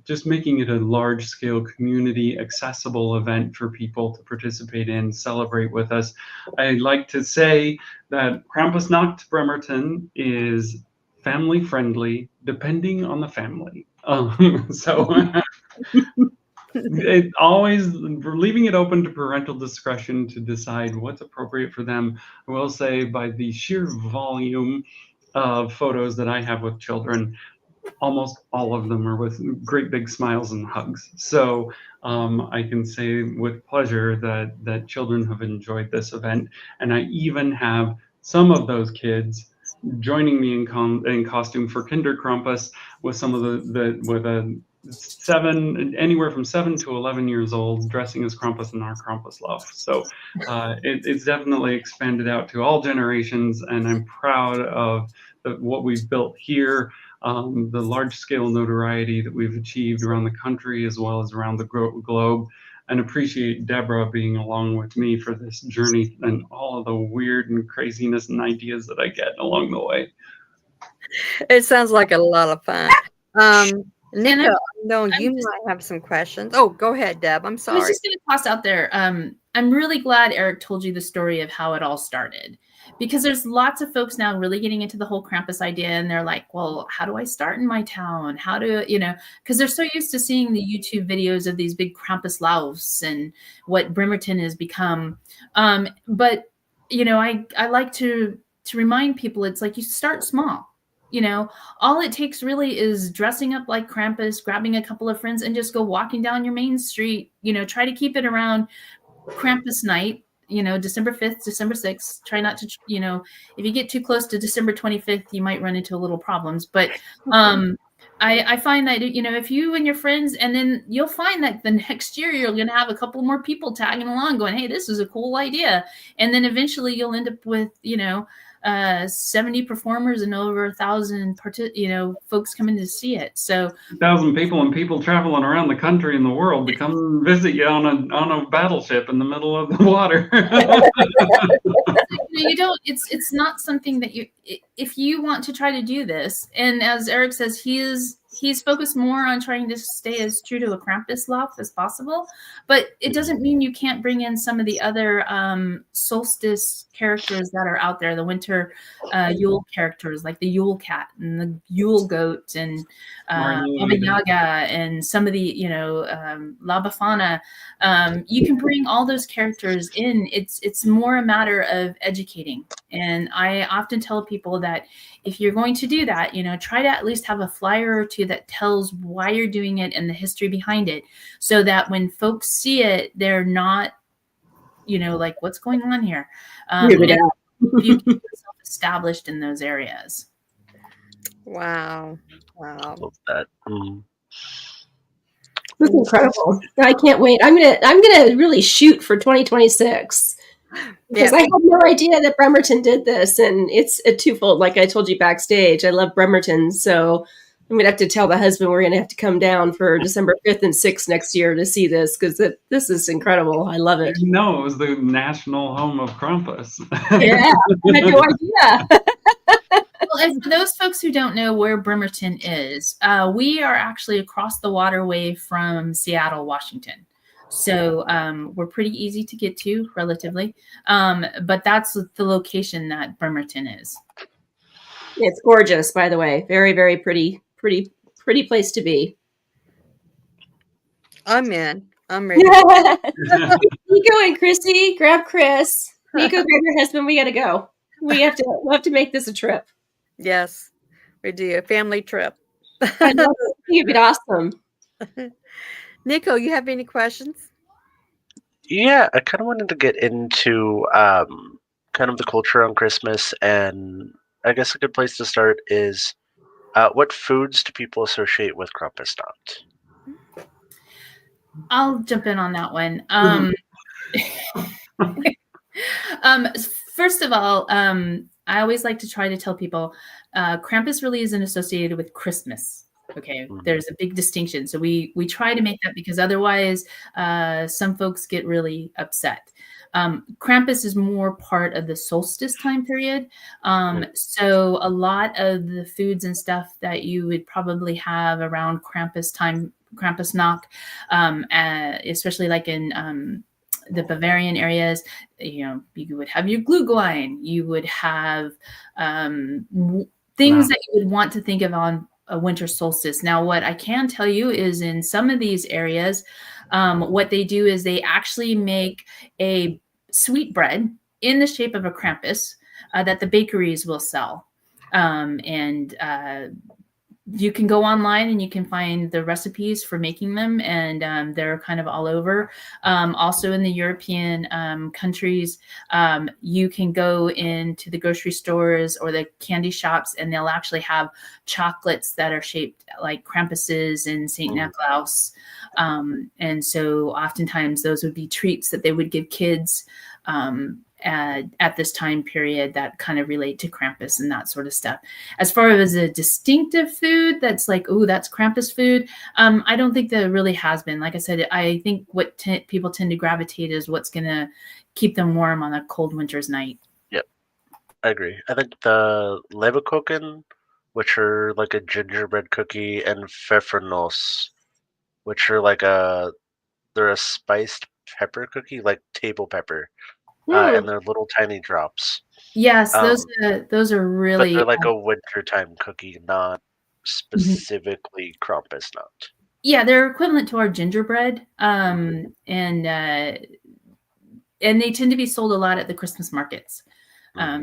just making it a large-scale community accessible event for people to participate in, celebrate with us. I'd like to say that Krampusnacht Bremerton is family friendly, depending on the family. So it always leaving it open to parental discretion to decide what's appropriate for them. I will say, by the sheer volume of photos that I have with children, almost all of them are with great big smiles and hugs. So I can say with pleasure that children have enjoyed this event, and I even have some of those kids joining me in costume for Kinder Krampus, with some of anywhere from 7 to 11 years old, dressing as Krampus in our Krampus love. So it's definitely expanded out to all generations, and I'm proud of what we've built here, the large-scale notoriety that we've achieved around the country as well as around the globe, and appreciate Deborah being along with me for this journey and all of the weird and craziness and ideas that I get along the way. It sounds like a lot of fun. Nico, I know you might have some questions. Oh, go ahead, Deb. I'm sorry. I was just going to toss out there. I'm really glad Eric told you the story of how it all started, because there's lots of folks now really getting into the whole Krampus idea, and they're like, well, how do I start in my town? How do, because they're so used to seeing the YouTube videos of these big Krampus laufs and what Bremerton has become. But, I like to remind people, it's like you start small. All it takes really is dressing up like Krampus, grabbing a couple of friends, and just go walking down your main street. Try to keep it around Krampus night, December 5th, December 6th. Try not to, if you get too close to December 25th, you might run into a little problems. But I find that, if you and your friends, and then you'll find that the next year you're going to have a couple more people tagging along going, hey, this is a cool idea. And then eventually you'll end up with, 70 performers and over 1,000 folks coming to see it. So 1,000 people, and people traveling around the country and the world to come visit you on a battleship in the middle of the water. It's not something that if you want to try to do this, and as Eric says, he's focused more on trying to stay as true to a Krampus lauf as possible, but it doesn't mean you can't bring in some of the other solstice characters that are out there, the winter Yule characters like the Yule cat and the Yule goat and Baba Yaga and some of the La Befana. You can bring all those characters in. It's more a matter of educating, and I often tell people that if you're going to do that, try to at least have a flyer or two that tells why you're doing it and the history behind it, so that when folks see it, they're not, like, what's going on here? You keep yourself established in those areas. Wow. Love that. That's incredible. I can't wait. I'm gonna really shoot for 2026 because Yeah. I had no idea that Bremerton did this, and it's a twofold. Like I told you backstage, I love Bremerton, so I'm gonna have to tell the husband we're gonna have to come down for December 5th and 6th next year to see this because this is incredible. I love it. No, it was the national home of Krampus. Yeah, I had no idea. Well, and for those folks who don't know where Bremerton is, we are actually across the waterway from Seattle, Washington. So we're pretty easy to get to relatively. But that's the location that Bremerton is. It's gorgeous, by the way. Very, very pretty place to be. I'm in. I'm ready. Nico and Chrissy, grab Chris. Nico, grab your husband. We got to go. We'll have to make this a trip. Yes, we do a family trip. I know. I think it'd be awesome. Nico, you have any questions? Yeah, I kind of wanted to get into kind of the culture on Christmas, and I guess a good place to start is what foods do people associate with Krampusnacht? I'll jump in on that one. First of all, I always like to try to tell people Krampus really isn't associated with Christmas. Okay, there's a big distinction. So we try to make that because otherwise some folks get really upset. Krampus is more part of the solstice time period. So a lot of the foods and stuff that you would probably have around Krampus time, Krampusnacht, especially like in the Bavarian areas, you would have your Glühwein, you would have things that you would want to think of on a winter solstice. Now, what I can tell you is in some of these areas, what they do is they actually make a sweet bread in the shape of a Krampus that the bakeries will sell. And you can go online and you can find the recipes for making them, and they're kind of all over. Also in the European countries, you can go into the grocery stores or the candy shops, and they'll actually have chocolates that are shaped like Krampuses and St. Niklaus. And so oftentimes those would be treats that they would give kids at this time period that kind of relate to Krampus and that sort of stuff. As far as a distinctive food that's like, oh, that's Krampus food, I don't think there really has been. Like I said, I think what people tend to gravitate is what's going to keep them warm on a cold winter's night. Yep, I agree. I think the Lebkuchen, which are like a gingerbread cookie, and Pfeffernuss, which are like they're a spiced pepper cookie, like table pepper. And they're little tiny drops. Yes, those are really. But they're like a wintertime cookie, not specifically Krampusnacht. Yeah, they're equivalent to our gingerbread, and they tend to be sold a lot at the Christmas markets. Now,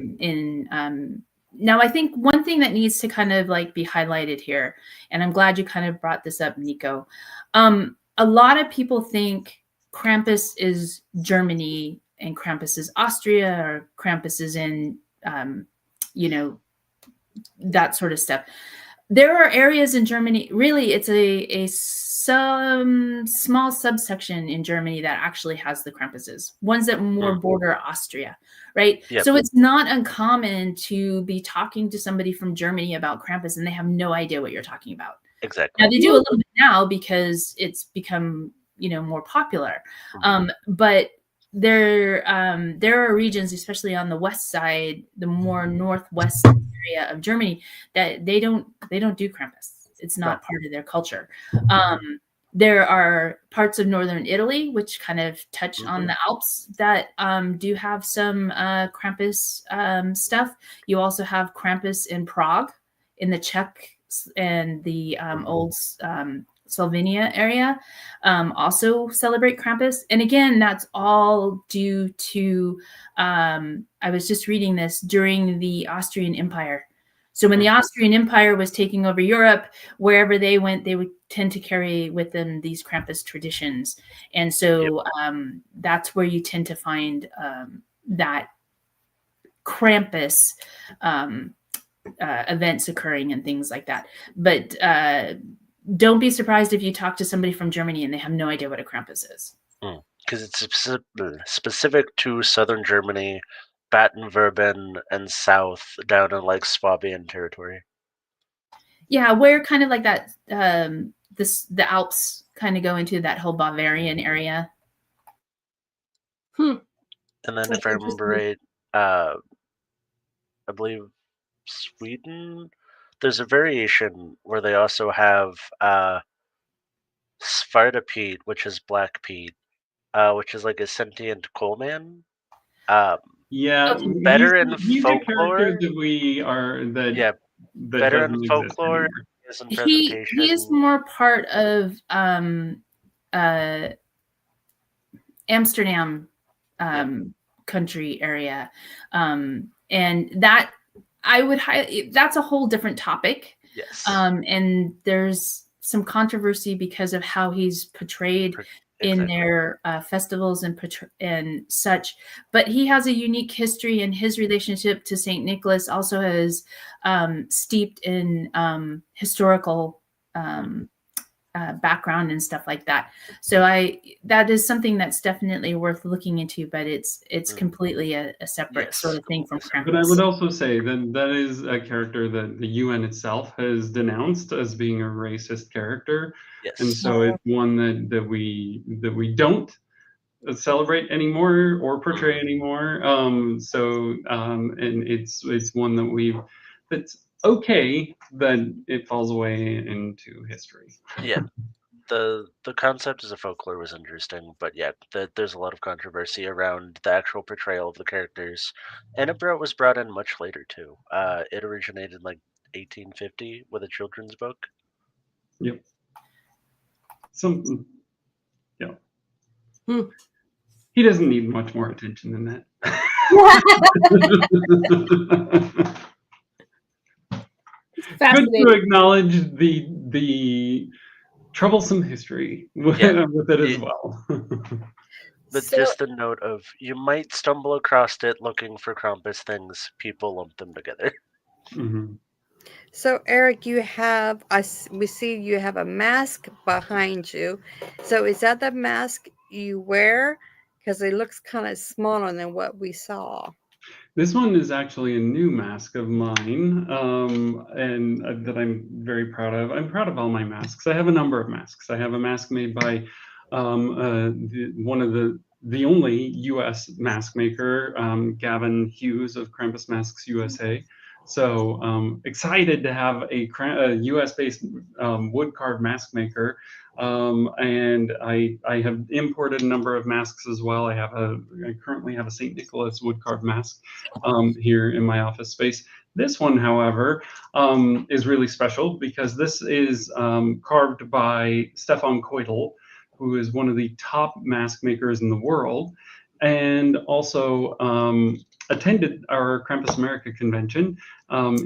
I think one thing that needs to kind of like be highlighted here, and I'm glad you kind of brought this up, Nico. A lot of people think Krampus is Germany and Krampus is Austria, or Krampus is in, that sort of stuff. There are areas in Germany, really, it's a small subsection in Germany that actually has the Krampuses, ones that more border Austria, right? Yep. So it's not uncommon to be talking to somebody from Germany about Krampus and they have no idea what you're talking about. Exactly. Now, they do a little bit now because it's become, more popular. But there are regions, especially on the west side, the more northwest area of Germany, that they don't do Krampus. It's not part of their culture. There are parts of northern Italy which kind of touch on the Alps that do have some Krampus stuff. You also have Krampus in Prague, in the Czech and the old Slovenia area, also celebrate Krampus. And again, that's all due to, I was just reading this, during the Austrian Empire. So when the Austrian Empire was taking over Europe, wherever they went, they would tend to carry with them these Krampus traditions. And so that's where you tend to find that Krampus events occurring and things like that. But don't be surprised if you talk to somebody from Germany and they have no idea what a Krampus is. Because it's specific to southern Germany, Baden-Württemberg, and south down in like Swabian territory. Yeah, where kind of like that, the Alps kind of go into that whole Bavarian area. And then That's if I remember interesting. right, I believe Sweden, there's a variation where they also have Svartapete, which is black Pete, which is like a sentient coal man. Yeah, Okay. Better in he's a character folklore. that we are Yeah, that better in doesn't exist folklore. anymore. Is in He is presentation. more part of Amsterdam country area, and that I would that's a whole different topic. Yes. And there's some controversy because of how he's portrayed in their festivals and such. But he has a unique history, and his relationship to Saint Nicholas also is steeped in historical background and stuff like that. So that is something that's definitely worth looking into, but it's completely a separate sort of thing from Krampus. But I would also say that is a character that the UN itself has denounced as being a racist character. Yes. And so it's one that we don't celebrate anymore or portray anymore. And it's one that's okay that it falls away into history. Yeah. The concept as a folklore was interesting, but yeah, there's a lot of controversy around the actual portrayal of the characters, and it was brought in much later too. It originated in like 1850 with a children's book. Yep. Yeah. He doesn't need much more attention than that. Good to acknowledge the troublesome history with it as well. But just a note of, you might stumble across it looking for Krampus things. People lump them together. Mm-hmm. So Eric, we see you have a mask behind you. So is that the mask you wear? Because it looks kind of smaller than what we saw. This one is actually a new mask of mine, and that I'm very proud of. I'm proud of all my masks. I have a number of masks. I have a mask made by one of the only U.S. mask maker, Gavin Hughes of Krampus Masks USA. So excited to have a U.S.-based wood carved mask maker, and I have imported a number of masks as well. I currently have a St. Nicholas wood carved mask here in my office space. This one, however, is really special because this is carved by Stefan Keutel, who is one of the top mask makers in the world, and also attended our Krampus America convention.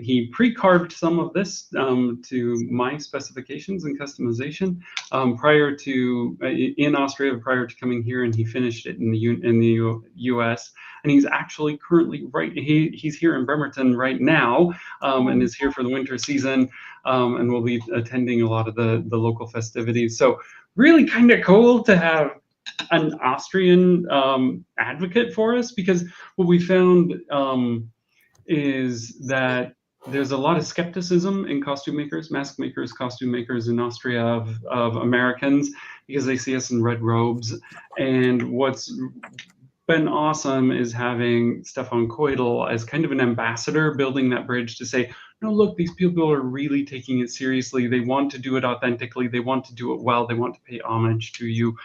He pre-carved some of this to my specifications and customization in Austria prior to coming here, and he finished it in the U.S. And he's actually currently he's here in Bremerton right now, and is here for the winter season, and will be attending a lot of the local festivities. So really kind of cool to have an Austrian advocate for us, because what we found is that there's a lot of skepticism in costume makers, mask makers, costume makers in Austria of Americans, because they see us in red robes. And what's been awesome is having Stefan Keutel as kind of an ambassador, building that bridge to say, no, look, these people are really taking it seriously. They want to do it authentically. They want to do it well. They want to pay homage to you.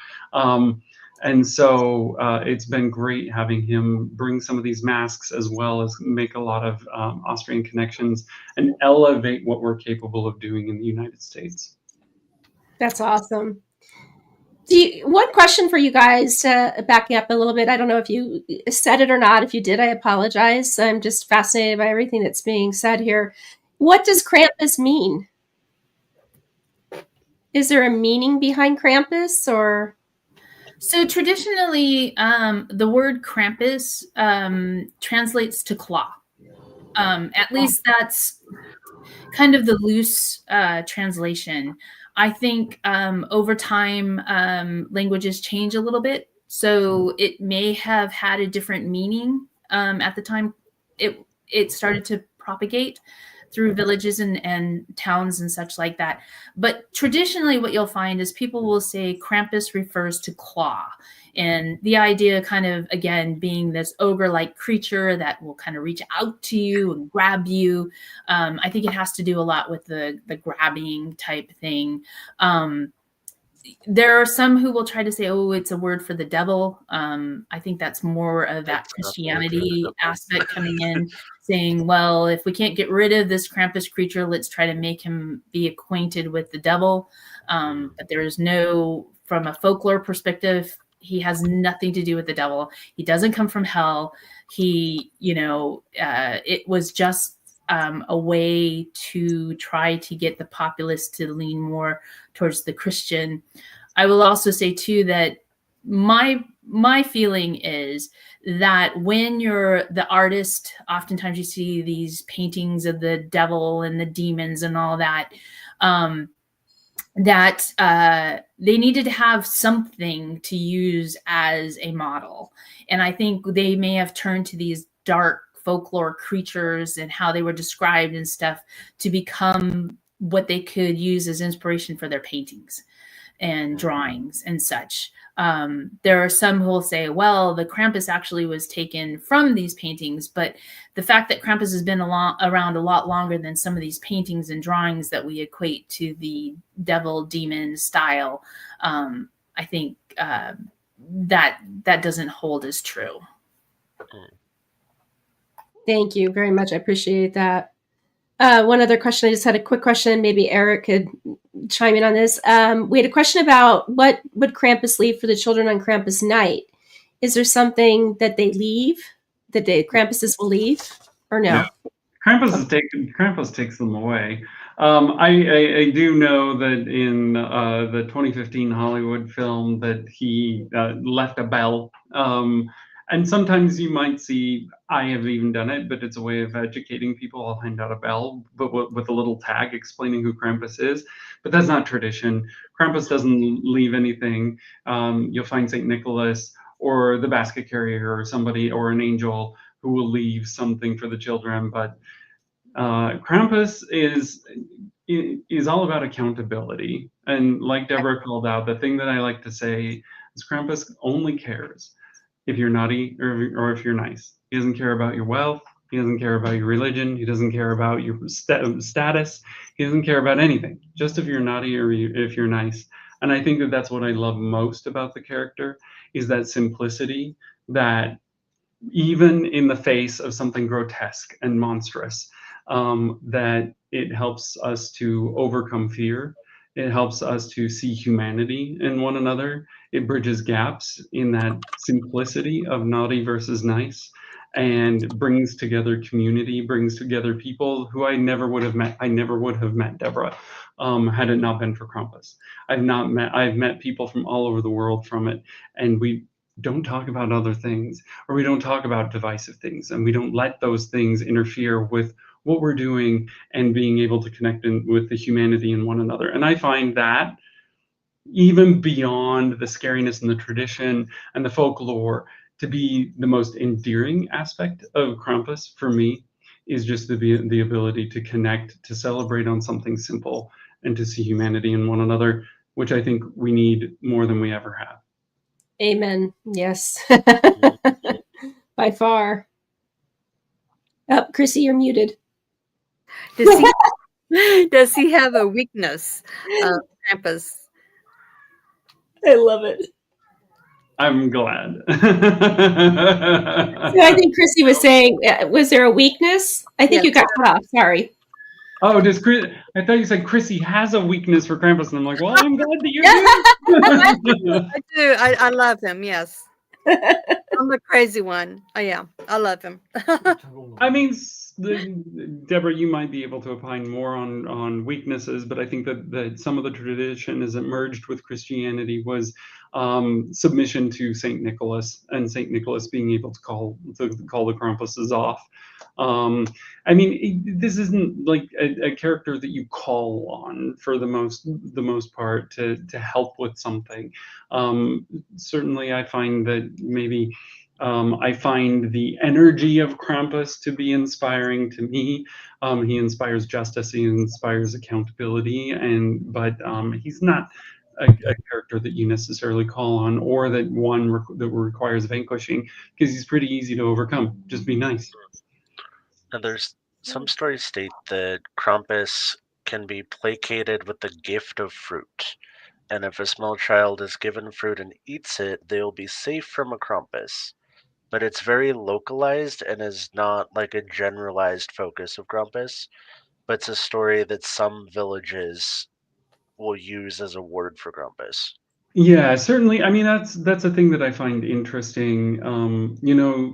And so it's been great having him bring some of these masks, as well as make a lot of Austrian connections and elevate what we're capable of doing in the United States. That's awesome. One question for you guys, backing up a little bit. I don't know if you said it or not. If you did, I apologize. I'm just fascinated by everything that's being said here. What does Krampus mean? Is there a meaning behind Krampus, or? So traditionally, the word Krampus translates to claw. At least that's kind of the loose translation. I think over time, languages change a little bit. So it may have had a different meaning at the time it started to propagate through villages and towns and such like that. But traditionally, what you'll find is people will say Krampus refers to claw. And the idea kind of, again, being this ogre-like creature that will kind of reach out to you and grab you. I think it has to do a lot with the grabbing type thing. There are some who will try to say, oh, it's a word for the devil. I think that's more of that It's not the word for the Christianity devil. aspect coming in, saying, well, if we can't get rid of this Krampus creature, let's try to make him be acquainted with the devil. But there is no, from a folklore perspective, he has nothing to do with the devil. He doesn't come from hell. He, it was just a way to try to get the populace to lean more towards the Christian. I will also say too that my feeling is that when you're the artist, oftentimes you see these paintings of the devil and the demons and all that, that they needed to have something to use as a model. And I think they may have turned to these dark folklore creatures and how they were described and stuff to become what they could use as inspiration for their paintings and drawings and such. There are some who will say, well, the Krampus actually was taken from these paintings, but the fact that Krampus has been around a lot longer than some of these paintings and drawings that we equate to the devil demon style, I think that doesn't hold as true. Thank you very much. I appreciate that. One other question. I just had a quick question. Maybe Eric could chime in on this. We had a question about what would Krampus leave for the children on Krampus night? Is there something that they leave, that the Krampuses will leave, or no? Yeah. Krampus takes them away. I do know that in the 2015 Hollywood film that he left a bell. And sometimes you might see, I have even done it, but it's a way of educating people. I'll hand out a bell, but with a little tag explaining who Krampus is. But that's not tradition. Krampus doesn't leave anything. You'll find St. Nicholas or the basket carrier or somebody or an angel who will leave something for the children. But Krampus is all about accountability. And like Deborah called out, the thing that I like to say is Krampus only cares if you're naughty or if you're nice. He doesn't care about your wealth. He doesn't care about your religion. He doesn't care about your status. He doesn't care about anything, just if you're naughty or if you're nice. And I think that that's what I love most about the character, is that simplicity, that even in the face of something grotesque and monstrous, that it helps us to overcome fear. It helps us to see humanity in one another. It bridges gaps in that simplicity of naughty versus nice, and brings together community, brings together people who I never would have met. I never would have met Deborah had it not been for Krampus. I've met people from all over the world from it, and we don't talk about other things, or we don't talk about divisive things, and we don't let those things interfere with what we're doing and being able to connect with the humanity in one another. And I find that even beyond the scariness and the tradition and the folklore, to be the most endearing aspect of Krampus for me is just the ability to connect, to celebrate on something simple, and to see humanity in one another, which I think we need more than we ever have. Amen. Yes. By far. Oh, Chrissy, you're muted. Does he have a weakness, Krampus? I love it. I'm glad. So I think Chrissy was saying, was there a weakness? I think you got cut off. Sorry. Oh, does Chris? I thought you said Chrissy has a weakness for Krampus, and I'm like, well, I'm glad that you do. I do. I love him. Yes. I'm the crazy one. Oh yeah, I love him. I mean, Deborah, you might be able to opine more on weaknesses, but I think that some of the tradition as it merged with Christianity was submission to Saint Nicholas, and Saint Nicholas being able to call the Krampuses off. I mean, this isn't like a character that you call on for the most part to help with something. Certainly, I find that maybe. I find the energy of Krampus to be inspiring to me. He inspires justice, he inspires accountability, but he's not a character that you necessarily call on, or that that requires vanquishing, because he's pretty easy to overcome. Just be nice. And there's some stories state that Krampus can be placated with the gift of fruit. And if a small child is given fruit and eats it, they'll be safe from a Krampus. But it's very localized and is not like a generalized focus of Krampus, but it's a story that some villages will use as a word for Krampus. Yeah, certainly. I mean, that's a thing that I find interesting.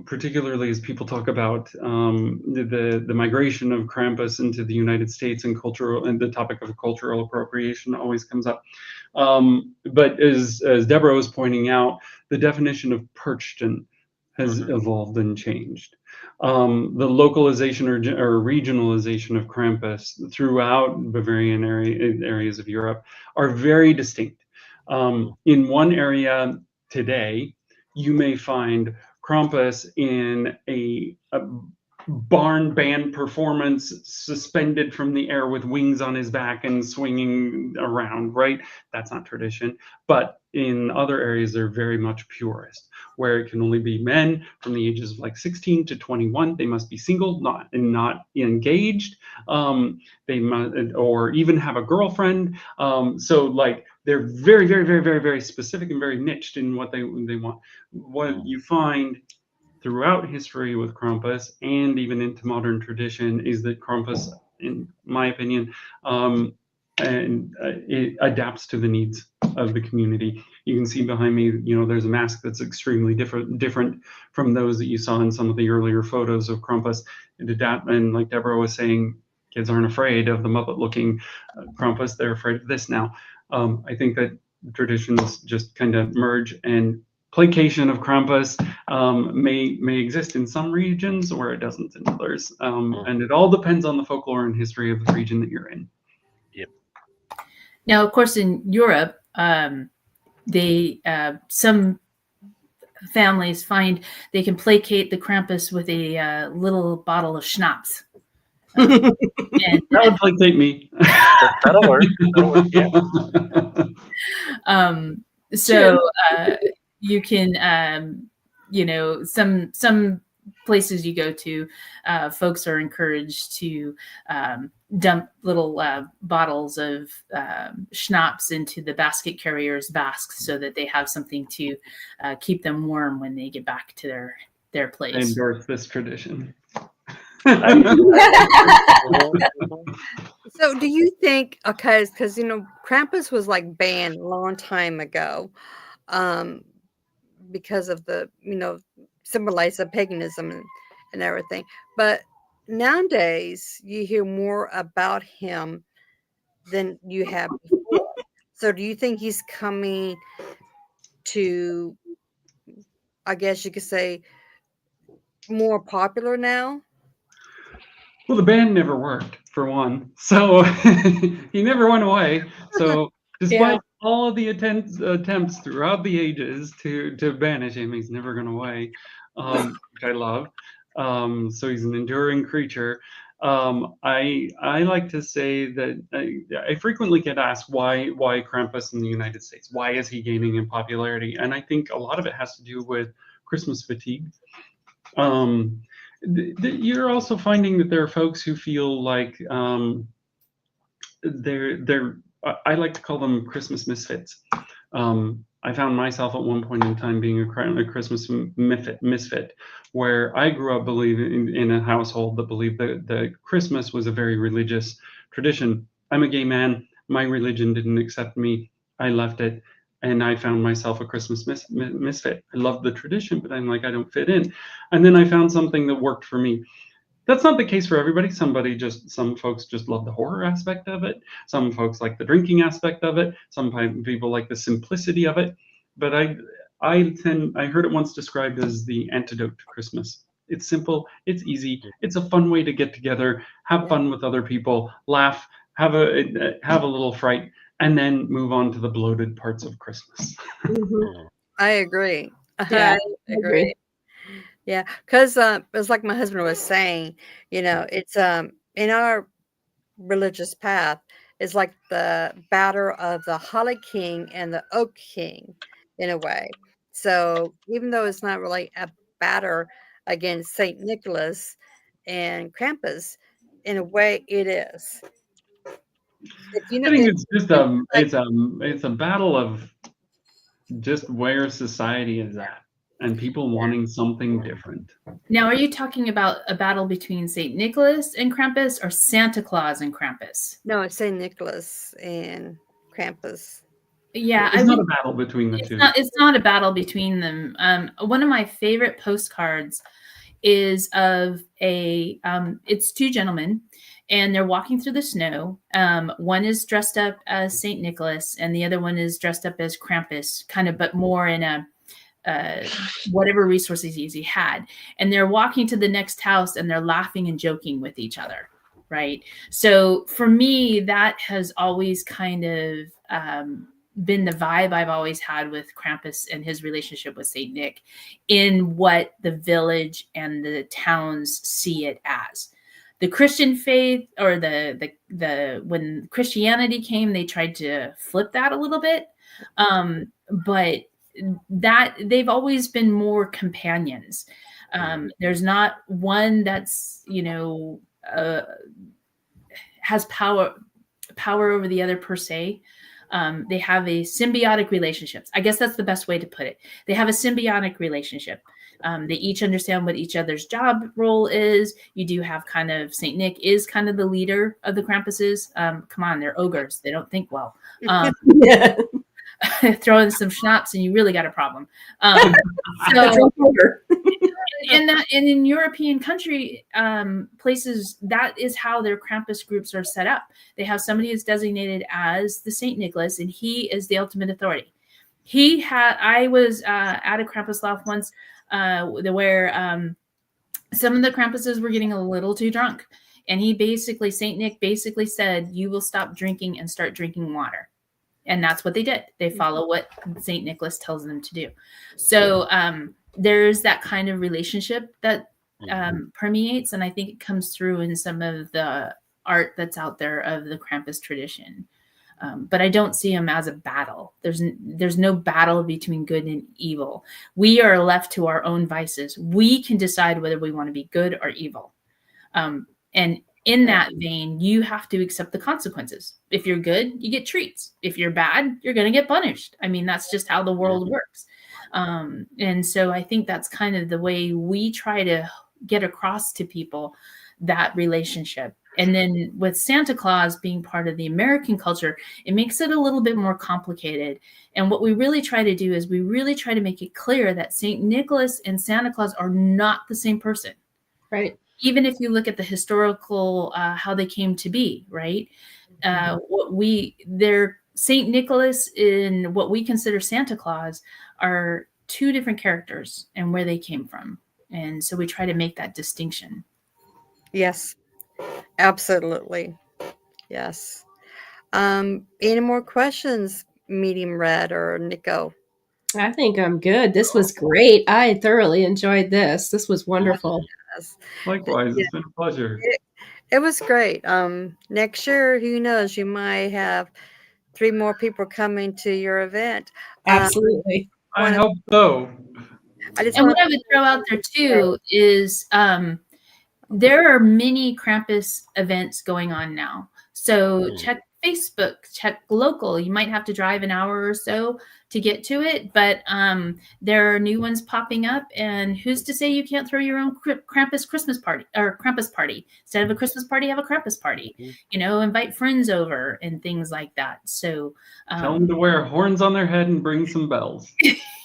Particularly as people talk about the migration of Krampus into the United States, and the topic of cultural appropriation always comes up. But as Deborah was pointing out, the definition of Perchton has evolved and changed. The localization or regionalization of Krampus throughout Bavarian areas of Europe are very distinct. In one area today, you may find Krampus in a barn band performance, suspended from the air with wings on his back and swinging around, right? That's not tradition. But in other areas, they're very much purist, where it can only be men from the ages of like 16 to 21. They must be single, not engaged. They must, or even have a girlfriend. So like, they're very, very, very, very, very specific and very niched in what they want. What you find throughout history with Krampus, and even into modern tradition, is that Krampus, in my opinion, it adapts to the needs of the community. You can see behind me, there's a mask that's extremely different from those that you saw in some of the earlier photos of Krampus. And like Deborah was saying, kids aren't afraid of the Muppet-looking Krampus; they're afraid of this now. I think that traditions just kind of merge, and placation of Krampus may exist in some regions where it doesn't in others. And it all depends on the folklore and history of the region that you're in. Yep. Now, of course, in Europe, some families find they can placate the Krampus with a little bottle of schnapps. And that would placate me. That'll work. Yeah. So you can, some places you go to, folks are encouraged to dump little bottles of schnapps into the basket carriers' basques so that they have something to keep them warm when they get back to their place. I endorse this tradition. So do you think, because Krampus was like banned a long time ago, because of the symbolize of paganism and everything, but nowadays you hear more about him than you have before. So do you think he's coming to, I guess you could say, more popular now? Well, the band never worked, for one. So he never went away. So despite all of the attempts throughout the ages to banish him, he's never gone away, which I love. So he's an enduring creature. I like to say that I frequently get asked why Krampus in the United States? Why is he gaining in popularity? And I think a lot of it has to do with Christmas fatigue. You're also finding that there are folks who feel like they're I like to call them Christmas misfits. I found myself at one point in time being a Christmas misfit, where I grew up believing in a household that believed that Christmas was a very religious tradition. I'm a gay man. My religion didn't accept me. I left it. And I found myself a Christmas misfit. I love the tradition, but I'm like, I don't fit in. And then I found something that worked for me. That's not the case for everybody. Some folks just love the horror aspect of it. Some folks like the drinking aspect of it. Some people like the simplicity of it. but I heard it once described as the antidote to Christmas. It's simple, it's easy, it's a fun way to get together, have fun with other people, laugh, have a little fright, and then move on to the bloated parts of Christmas. Mhm. I agree. Yeah, I I agree. agree. Yeah, because it's like my husband was saying, it's in our religious path, it's like the battle of the Holly King and the Oak King in a way. So even though it's not really a battle against Saint Nicholas and Krampus, in a way it is. I think It's it's just like it's a battle of just where society is at and people wanting something different. Now, are you talking about a battle between Saint Nicholas and Krampus, or Santa Claus and Krampus? no, it's Saint Nicholas and Krampus. Yeah, It's not a battle between the two. It's not a battle between them. One of my favorite postcards is of it's two gentlemen, and they're walking through the snow. One is dressed up as Saint Nicholas, and the other one is dressed up as Krampus, kind of, but more in a whatever resources he had. And they're walking to the next house, and they're laughing and joking with each other, right? So for me, that has always kind of been the vibe I've always had with Krampus and his relationship with Saint Nick, in what the village and the towns see it as. The Christian faith, or the when Christianity came, they tried to flip that a little bit, but that they've always been more companions. There's not one that's has power over the other per se. They have a symbiotic relationships. I guess that's the best way to put it. They have a symbiotic relationship. They each understand what each other's job role is. You do have kind of Saint Nick is kind of the leader of the Krampuses. Come on, they're ogres. They don't think well. Yeah. Throw in some schnapps and you really got a problem. So in European country places, that is how their Krampus groups are set up. They have somebody who's designated as the Saint Nicholas, and he is the ultimate authority. I was at a Krampus laugh once where some of the Krampuses were getting a little too drunk, and Saint Nick basically said, "You will stop drinking and start drinking water." And that's what they did. They follow what Saint Nicholas tells them to do. So there's that kind of relationship that permeates, and I think it comes through in some of the art that's out there of the Krampus tradition. But I don't see them as a battle. There's no battle between good and evil. We are left to our own vices. We can decide whether we want to be good or evil. And in that vein, you have to accept the consequences. If you're good, you get treats. If you're bad, you're going to get punished. I mean, that's just how the world works. And so I think that's kind of the way we try to get across to people that relationship. And then with Santa Claus being part of the American culture, it makes it a little bit more complicated. And what we really try to do is we really try to make it clear that St. Nicholas and Santa Claus are not the same person. Right. Even if you look at the historical, how they came to be, right? St. Nicholas and what we consider Santa Claus are two different characters and where they came from. And so we try to make that distinction. Yes, absolutely. Yes. Any more questions, Medium Red or Nico? I think I'm good. This was great. I thoroughly enjoyed this. This was wonderful. Yes. Likewise, it's been a pleasure. It was great. Next year, who knows, you might have 3 more people coming to your event. Absolutely. I hope so. And what I would throw out there too is there are many Krampus events going on now. So check Facebook, check local. You might have to drive an hour or so to get to it, but there are new ones popping up. And who's to say you can't throw your own Krampus Christmas party or Krampus party? Instead of a Christmas party, have a Krampus party. Invite friends over and things like that. So tell them to wear horns on their head and bring some bells.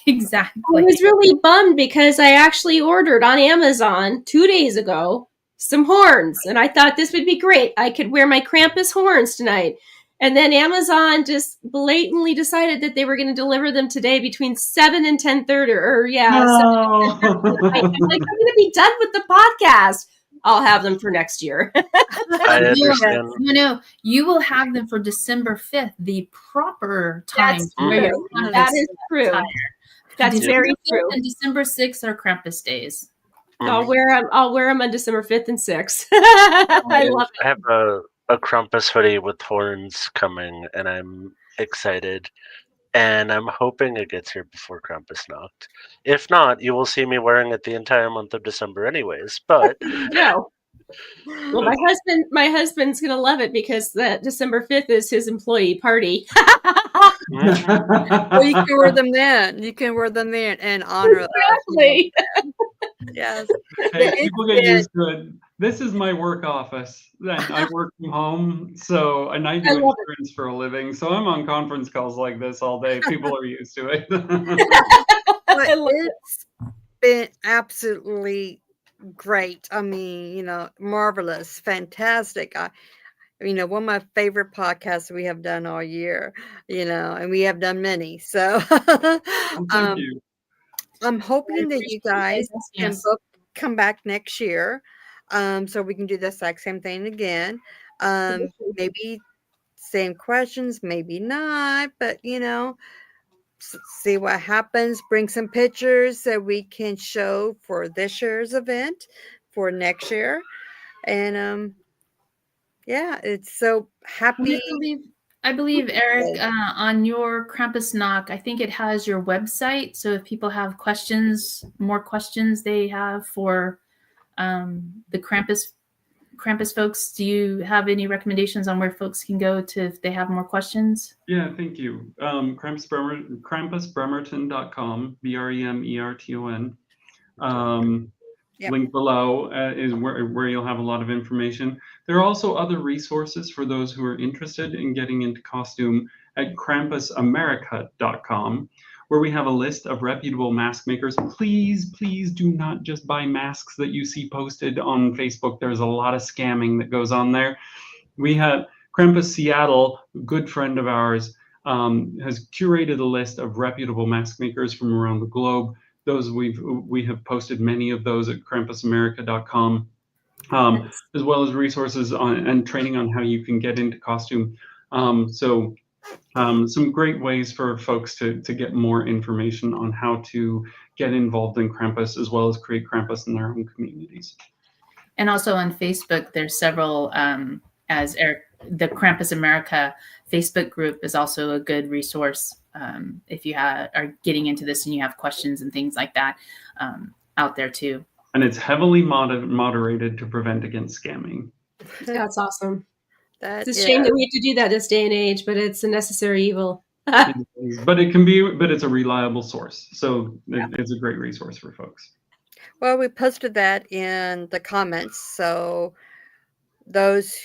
Exactly. I was really bummed because I actually ordered on Amazon 2 days ago some horns, and I thought this would be great. I could wear my Krampus horns tonight. And then Amazon just blatantly decided that they were going to deliver them today between 7 and 10:30. Oh. I'm going to be done with the podcast. I'll have them for next year. I understand. No, you will have them for December 5th, the proper time. That's to wear your true. Krampus That is true. attire. That's December very 5th true. And December 6th are Krampus days. I'll wear them on December 5th and 6th. I love it. I have a Krampus hoodie with horns coming, and I'm excited. And I'm hoping it gets here before Krampus knocked. If not, you will see me wearing it the entire month of December anyways. But No. Well, my husband's gonna love it because that December 5th is his employee party. Well, you can wear them then. You can wear them then and honor Exactly. us. Yes. Hey, people get used to it. This is my work office. I work from home, and I do insurance for a living. So I'm on conference calls like this all day. People are used to it. It's been absolutely great. I mean, marvelous, fantastic. One of my favorite podcasts we have done all year, and we have done many. So Thank you. I'm hoping that you guys can both come back next year. So we can do the exact same thing again. Maybe same questions, maybe not, but see what happens. Bring some pictures so we can show for this year's event for next year. And yeah, it's so happy. I believe Eric, on your Krampus Knock, I think it has your website. So if people have more questions they have for the Krampus folks, do you have any recommendations on where folks can go if they have more questions? Yeah, thank you. KrampusBremerton.com, BREMERTON. Yep. Link below is where you'll have a lot of information. There are also other resources for those who are interested in getting into costume at KrampusAmerica.com, where we have a list of reputable mask makers. Please do not just buy masks that you see posted on Facebook. There's a lot of scamming that goes on there. We have Krampus Seattle, a good friend of ours, has curated a list of reputable mask makers from around the globe. Those we have posted many of those at KrampusAmerica.com, as well as resources and training on how you can get into costume. Some great ways for folks to get more information on how to get involved in Krampus, as well as create Krampus in their own communities. And also on Facebook, there's several, as Eric, the Krampus America Facebook group is also a good resource if you are getting into this and you have questions and things like that out there too. And it's heavily moderated to prevent against scamming. That's awesome. It's a shame that we have to do that this day and age, but it's a necessary evil. But it's a reliable source. So it's a great resource for folks. Well, we posted that in the comments, so those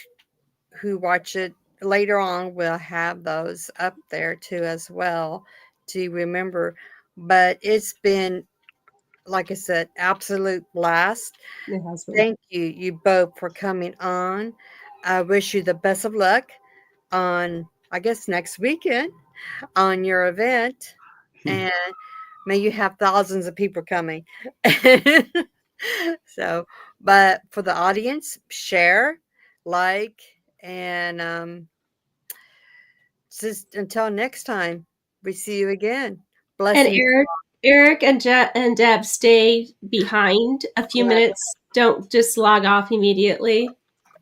who watch it later on will have those up there too as well to remember. But it's been, like I said, absolute blast. It has been. Thank you both for coming on. I wish you the best of luck on, I guess, next weekend on your event. And may you have thousands of people coming. So, but for the audience, share, like, and just until next time, we see you again. Blessings. And Eric and Deb, stay behind a few minutes. Don't just log off immediately.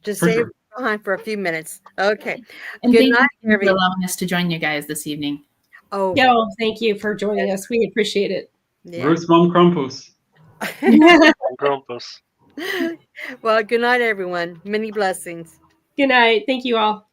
Just stay behind for a few minutes. Okay. And Good night, thank you for allowing us to join you guys this evening. Oh, thank you for joining us. We appreciate it. yeah. Bruce von Krampus. Krampus. Well, good night, everyone. Many blessings. Good night. Thank you all.